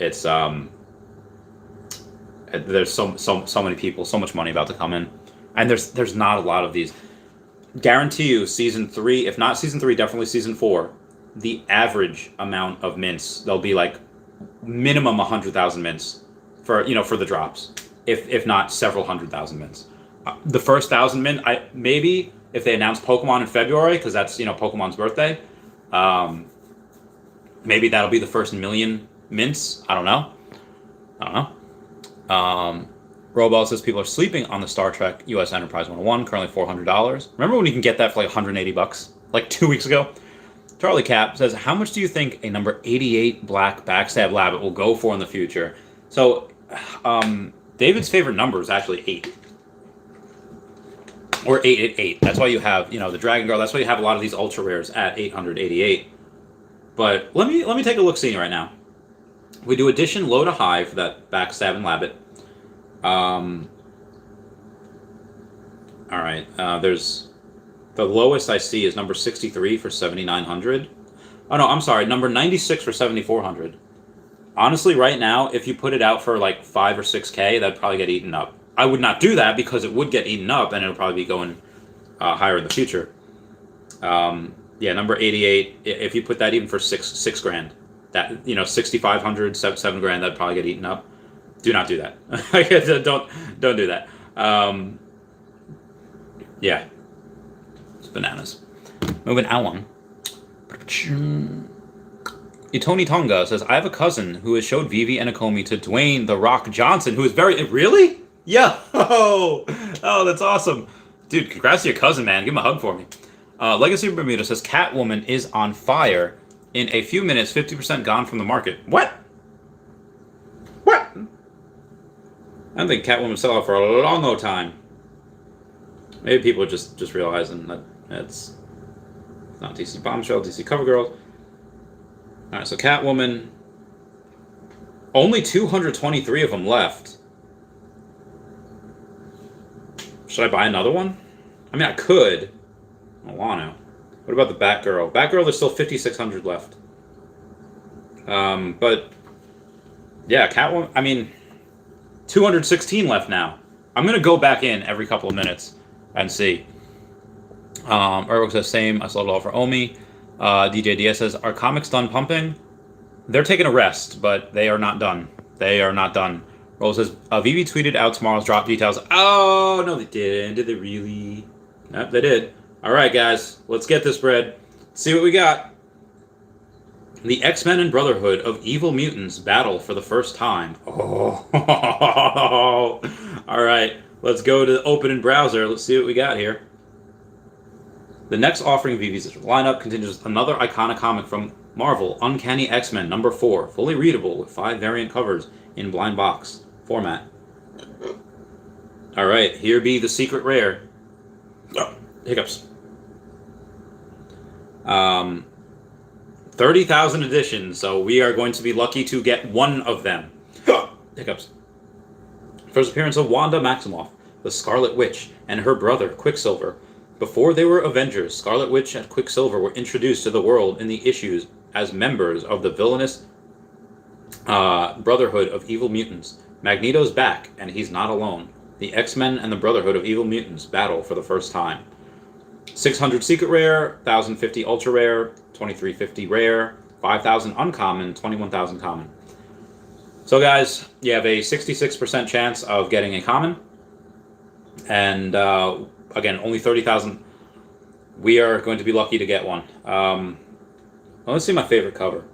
there's so many people, so much money about to come in, and there's not a lot of these. Guarantee you, season 3, if not season 3, definitely season 4, the average amount of mints, there'll be like minimum 100,000 mints for the drops, if not several 100,000 mints. The first 1,000 mint, maybe if they announce Pokemon in February, because that's Pokemon's birthday, maybe that'll be the first million mints. I don't know. Robot says people are sleeping on the Star Trek U.S. Enterprise 101, currently $400. Remember when you can get that for like $180, like 2 weeks ago? Charlie Cap says, how much do you think a number 88 black backstab labbit will go for in the future? So, David's favorite number is actually 8. Or 888. That's why you have, the Dragon Girl. That's why you have a lot of these ultra rares at 888. But let me take a look see right now. We do edition low to high for that backstab and labbit. All right. There's the lowest I see is number 63 for 7,900. Oh no, I'm sorry. Number 96 for 7,400. Honestly, right now, if you put it out for like 5 or 6K, that'd probably get eaten up. I would not do that because it would get eaten up and it'll probably be going higher in the future. Yeah, number 88. If you put that even for six grand, that 6,500, 7 grand, that'd probably get eaten up. Do not do that. don't do that. Yeah, it's bananas. Moving on. Tony Tonga says, I have a cousin who has showed Veve and Akomi to Dwayne The Rock Johnson, who is really? Yeah. Oh, that's awesome. Dude, congrats to your cousin, man. Give him a hug for me. Legacy Bermuda says, Catwoman is on fire. In a few minutes, 50% gone from the market. What? I don't think Catwoman sell out for a long old time. Maybe people are just realizing that it's not DC Bombshell, DC CoverGirl. Alright, so Catwoman. Only 223 of them left. Should I buy another one? I mean, I could. I don't want to. What about the Batgirl? Batgirl, there's still 5,600 left. But yeah, Catwoman, I mean, 216 left now. I'm going to go back in every couple of minutes and see. Erwick says, same. I sold it all for Omi. DJ DS says, are comics done pumping? They're taking a rest, but they are not done. They are not done. Roll says, Veve tweeted out tomorrow's drop details. Oh, no, they didn't. Did they really? Nope, they did. All right, guys. Let's get this bread. Let's see what we got. The X-Men and Brotherhood of Evil Mutants battle for the first time. Oh. All right. Let's go to open in browser. Let's see what we got here. The next offering of Veve's lineup continues another iconic comic from Marvel, Uncanny X-Men number 4, fully readable with 5 variant covers in blind box format. All right, here be the secret rare. Oh, hiccups. 30,000 editions, so we are going to be lucky to get one of them. Hiccups. First appearance of Wanda Maximoff, the Scarlet Witch, and her brother, Quicksilver. Before they were Avengers, Scarlet Witch and Quicksilver were introduced to the world in the issues as members of the villainous Brotherhood of Evil Mutants. Magneto's back, and he's not alone. The X-Men and the Brotherhood of Evil Mutants battle for the first time. 600 secret rare, 1,050 ultra rare, 2,350 rare, 5,000 uncommon, 21,000 common. So guys, you have a 66% chance of getting a common. And again, only 30,000. We are going to be lucky to get one. Let's see my favorite cover.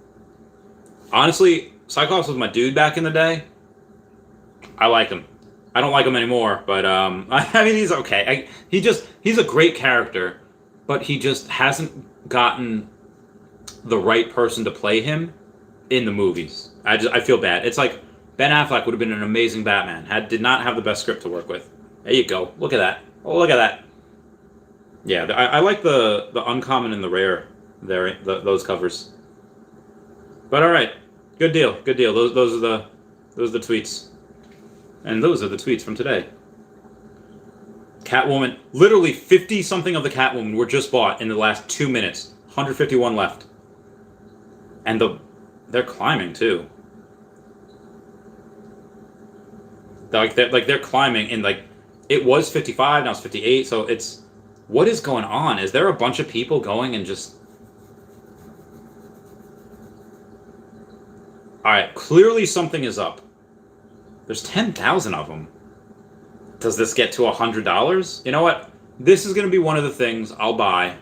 Honestly, Cyclops was my dude back in the day. I like him. I don't like him anymore, but I mean, he's okay. He's a great character, but he just hasn't gotten the right person to play him in the movies. I feel bad. It's like Ben Affleck would have been an amazing Batman. Did not have the best script to work with. There you go. Look at that. Oh, look at that. Yeah, I like the uncommon and the rare there. Those covers. But all right, good deal. Good deal. Those are the tweets. And those are the tweets from today. Catwoman. Literally 50-something of the Catwoman were just bought in the last 2 minutes. 151 left. And they're climbing, too. They're climbing, and, like, it was 55, now it's 58, so it's... What is going on? Is there a bunch of people going and just... Alright, clearly something is up. There's 10,000 of them. Does this get to $100? You know what? This is going to be one of the things I'll buy.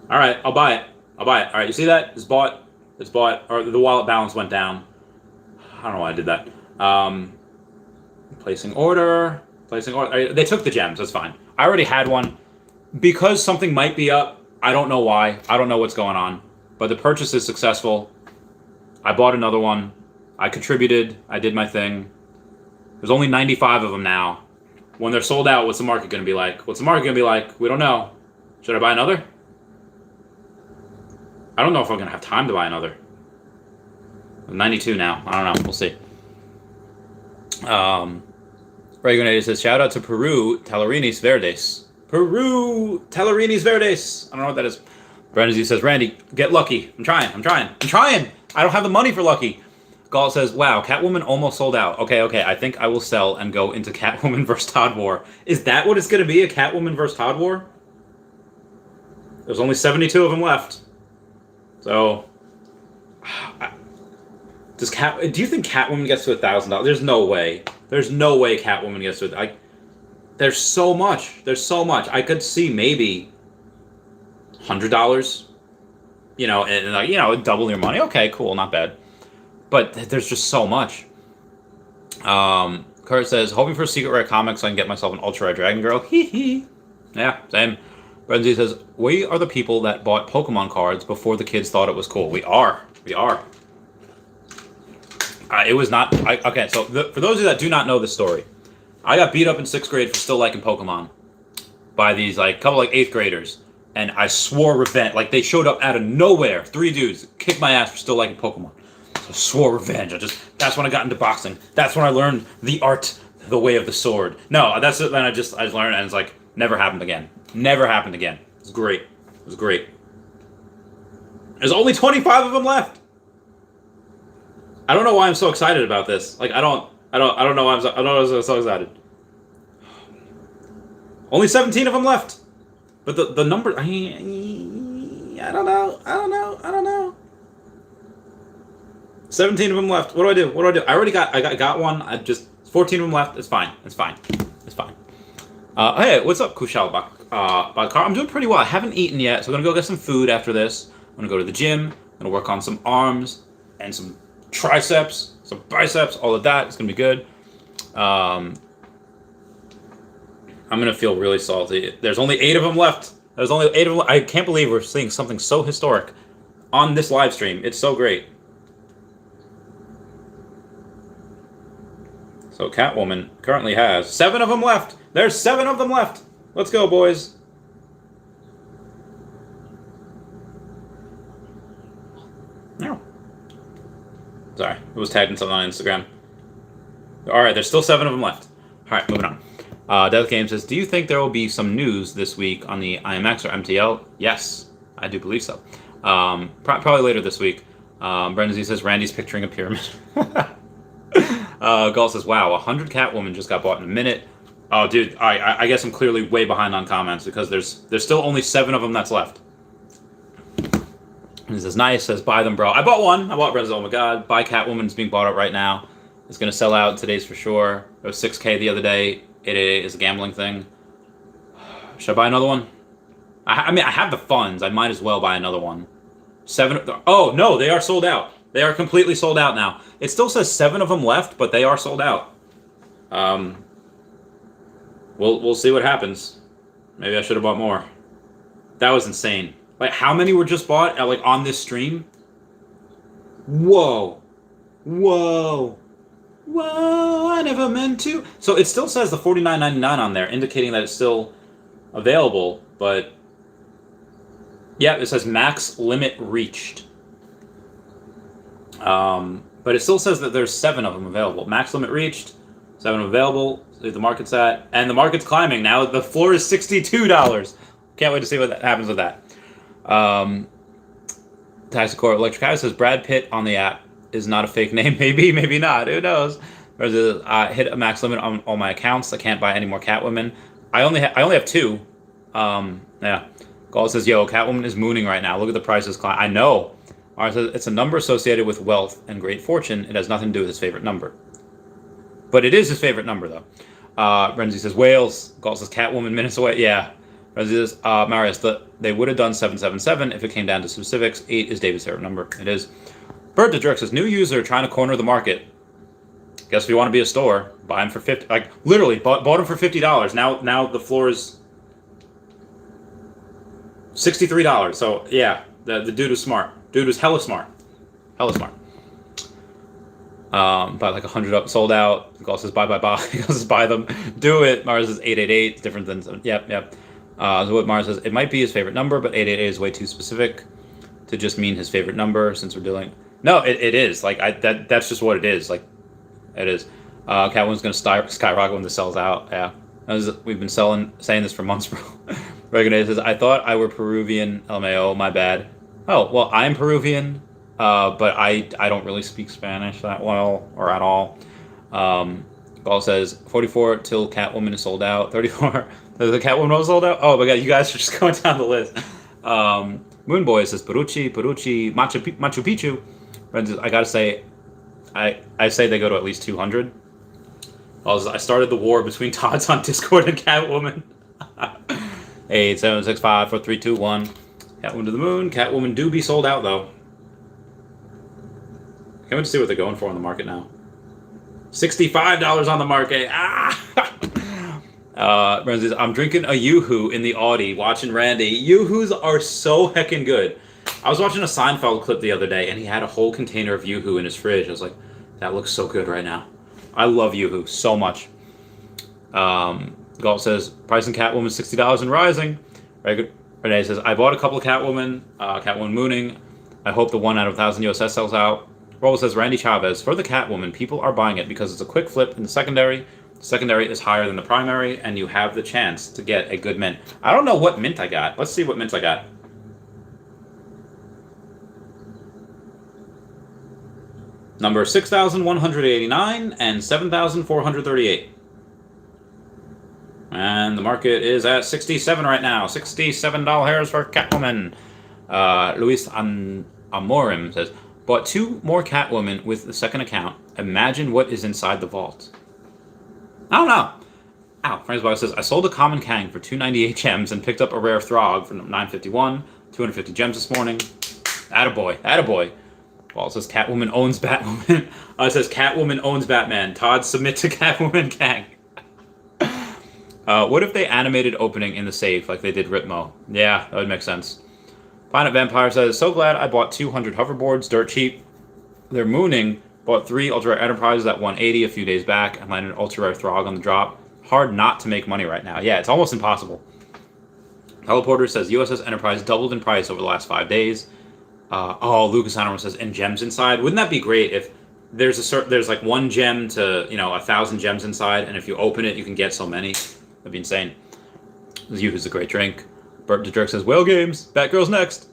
Alright, I'll buy it. Alright, you see that? It's bought. Or the wallet balance went down. I don't know why I did that. Placing order. They took the gems. That's fine. I already had one. Because something might be up, I don't know why. I don't know what's going on. But the purchase is successful. I bought another one. I contributed. I did my thing. There's only 95 of them now. When they're sold out, what's the market going to be like? We don't know. Should I buy another? I don't know if I'm going to have time to buy another. I'm 92 now. I don't know. We'll see. Regulated says, shout out to Peru Talarinis Verdes. Peru Talarinis Verdes. I don't know what that is. Brendan says, Randy, get lucky. I'm trying. I don't have the money for lucky. Galt says, wow, Catwoman almost sold out. Okay. I think I will sell and go into Catwoman vs. Todd War. Is that what it's going to be, a Catwoman vs. Todd War? There's only 72 of them left. So, do you think Catwoman gets to $1,000? There's no way. There's no way Catwoman gets to it. There's so much. I could see maybe $100. And double your money. Okay, cool, not bad. But there's just so much. Kurt says, hoping for a secret rare comic so I can get myself an ultra rare Dragon Girl. Hee hee. Yeah, same. Brenzy says, we are the people that bought Pokemon cards before the kids thought it was cool. We are. It was not... Okay, so for those of you that do not know the story, I got beat up in 6th grade for still liking Pokemon by these couple 8th graders. And I swore revenge. They showed up out of nowhere. 3 dudes kicked my ass for still liking Pokemon. So I swore revenge. That's when I got into boxing. That's when I learned the art, the way of the sword. No, that's it. Then I just learned, and it's never happened again. It was great. There's only 25 of them left. I don't know why I'm so excited about this. I don't know why I'm so excited. Only 17 of them left. But the number, I don't know. 17 of them left. What do I do? I got one. 14 of them left. It's fine. Hey, what's up, Kushal Bakar? I'm doing pretty well. I haven't eaten yet, so I'm gonna go get some food after this. I'm gonna go to the gym. I'm gonna work on some arms and some triceps, some biceps, all of that. It's gonna be good. I'm gonna feel really salty. There's only 8 of them left. I can't believe we're seeing something so historic on this live stream. It's so great. So Catwoman currently has 7 of them left. There's 7 of them left. Let's go, boys. No. Sorry, it was tagged in something on Instagram. Alright, there's still 7 of them left. Alright, moving on. Death Game says, do you think there will be some news this week on the IMX or MTL? Yes, I do believe so. Probably later this week. Brendan Z says, Randy's picturing a pyramid. Gull says, wow, 100 Catwoman just got bought in a minute. Oh, dude, I guess I'm clearly way behind on comments because there's still only 7 of them that's left. And he says, nice, says, buy them, bro. I bought one. I bought Brendan. Oh my god, buy Catwoman. It's being bought up right now. It's going to sell out today's for sure. It was 6K the other day. It is a gambling thing. Should I buy another one? I mean, I have the funds. I might as well buy another one. 7. Oh no, they are sold out. They are completely sold out now. It still says 7 of them left, but they are sold out. We'll see what happens. Maybe I should have bought more. That was insane. Like, how many were just bought like on this stream? Whoa, whoa, whoa! I never meant to. So it still says the $49.99 on there, indicating that it's still available. But yeah, it says max limit reached. But it still says that there's 7 of them available. Max limit reached, 7 available. See what the market's at, and the market's climbing now. The floor is $62. Can't wait to see what happens with that. Taxicore Electric House says Brad Pitt on the app is not a fake name. Maybe, maybe not. Who knows? I hit a max limit on all my accounts. I can't buy any more Catwoman. I only have 2. Yeah. Gall says, "Yo, Catwoman is mooning right now. Look at the prices climb." I know. Alright, so it's a number associated with wealth and great fortune. It has nothing to do with his favorite number. But it is his favorite number, though. Renzi says, Wales. Gall says, Catwoman minutes away. Yeah. Renzi says, Marius, they would have done 777 if it came down to specifics. 8 is David's favorite number. It is. Bird the Jerk says, new user trying to corner the market. Guess if you want to be a store, buy him for 50. Like, literally, bought him for $50. Now the floor is $63. So, yeah, the dude was smart. Dude was hella smart. Hella smart. By like 100 up, sold out. Gall says buy. Gall says buy them. Do it. Mars says 888. It's different than yep. So what Mars says, it might be his favorite number, but 888 is way too specific to just mean his favorite number since we're dealing. No, it is. Like that's just what it is. Like it is. Catwoman's gonna skyrocket when this sells out. Yeah. We've been saying this for months, bro. Regulator says, I thought I were Peruvian. LMAO, my bad. Oh, well, I'm Peruvian. But I don't really speak Spanish that well or at all. Gall says 44 till Catwoman is sold out. 34 the Catwoman was sold out. Oh my god, you guys are just going down the list. Moonboy says Perucci, Machu Picchu. I gotta say, I say they go to at least 200. I started the war between Todd's on Discord and Catwoman. 8 7 6 5 4 3 2 1. Catwoman to the moon. Catwoman do be sold out though. Can't wait to see what they're going for on the market now. $65 on the market. I'm drinking a Yoo-Hoo in the Audi, watching Randy. Yoo-Hoos are so heckin' good. I was watching a Seinfeld clip the other day, and he had a whole container of Yoo-Hoo in his fridge. I was like, that looks so good right now. I love Yoo-Hoo so much. Galt says, price in Catwoman $60 and rising. Renee says, I bought a couple of Catwoman mooning. I hope the 1 out of 1,000 USS sells out. Roll says, Randy Chavez, for the Catwoman, people are buying it because it's a quick flip in the secondary. The secondary is higher than the primary, and you have the chance to get a good mint. I don't know what mint I got. Let's see what mint I got. Number 6,189 and 7,438. And the market is at 67 right now. $67 for Catwoman. Luis Amorim says, bought 2 more Catwoman with the second account. Imagine what is inside the vault. I don't know. Frank's Box says, I sold a common Kang for 298 gems and picked up a rare Throg for 951. 250 gems this morning. Attaboy. Well, it says Catwoman owns Batwoman. It says Catwoman owns Batman. Todd, submit to Catwoman Kang. What if they animated opening in the safe like they did Ripmo? Yeah, that would make sense. Planet Vampire says, so glad I bought 200 hoverboards, dirt cheap. They're mooning. Bought 3 Ultra Rare Enterprises at 180 a few days back. and landed an Ultra Rare Throg on the drop. Hard not to make money right now. Yeah, it's almost impossible. Teleporter says, USS Enterprise doubled in price over the last 5 days. Lucas Animal says, and gems inside. Wouldn't that be great if there's like 1 gem to 1,000 gems inside, and if you open it, you can get so many. That'd be insane. Yoo-Hoo's a great drink. Bert the Jerk says, whale games. Batgirl's next.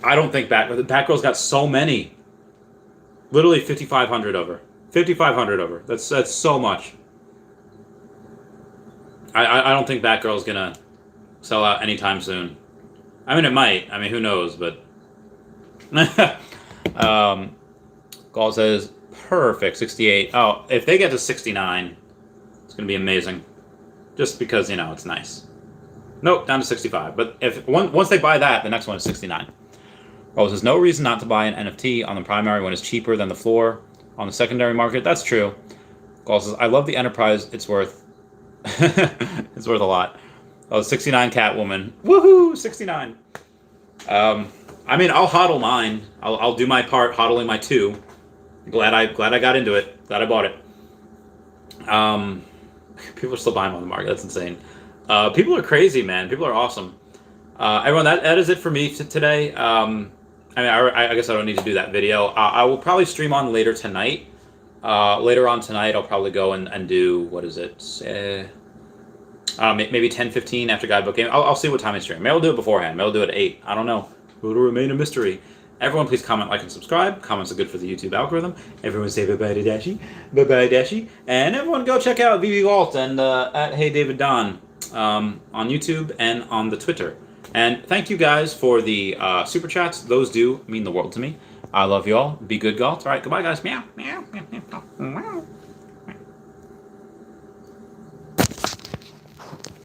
I don't think Batgirl's got so many. Literally 5,500 over. 5,500 over. That's so much. I don't think Batgirl's gonna sell out anytime soon. I mean, it might. I mean, who knows? But Gall says perfect 68. Oh, if they get to 69, it's gonna be amazing. Just because it's nice. Nope, down to 65. But if once they buy that, the next one is 69. Well, there's no reason not to buy an NFT on the primary when it's cheaper than the floor on the secondary market. That's true. Gall says, I love the Enterprise. It's worth it's worth a lot. Oh, 69 Catwoman. Woohoo! 69. I mean, I'll hodl mine. I'll do my part hodling my 2. Glad I got into it. Glad I bought it. People are still buying them on the market. That's insane. People are crazy, man. People are awesome. Everyone, that is it for me today. I mean, I guess I don't need to do that video. I will probably stream on later tonight. Later on tonight, I'll probably go and do, what is it? Maybe 10:15 after Guidebook Game. I'll see what time I stream. Maybe I'll do it beforehand. Maybe I'll do it at 8. I don't know. It'll remain a mystery. Everyone, please comment, like, and subscribe. Comments are good for the YouTube algorithm. Everyone say bye-bye to Dashi. Bye-bye, Dashi. And everyone go check out Veve Vault and at Hey David Don on YouTube and on the Twitter. And thank you guys for the super chats. Those do mean the world to me. I love you all. Be good, Galt. All right, goodbye, guys. Meow, meow, meow, meow.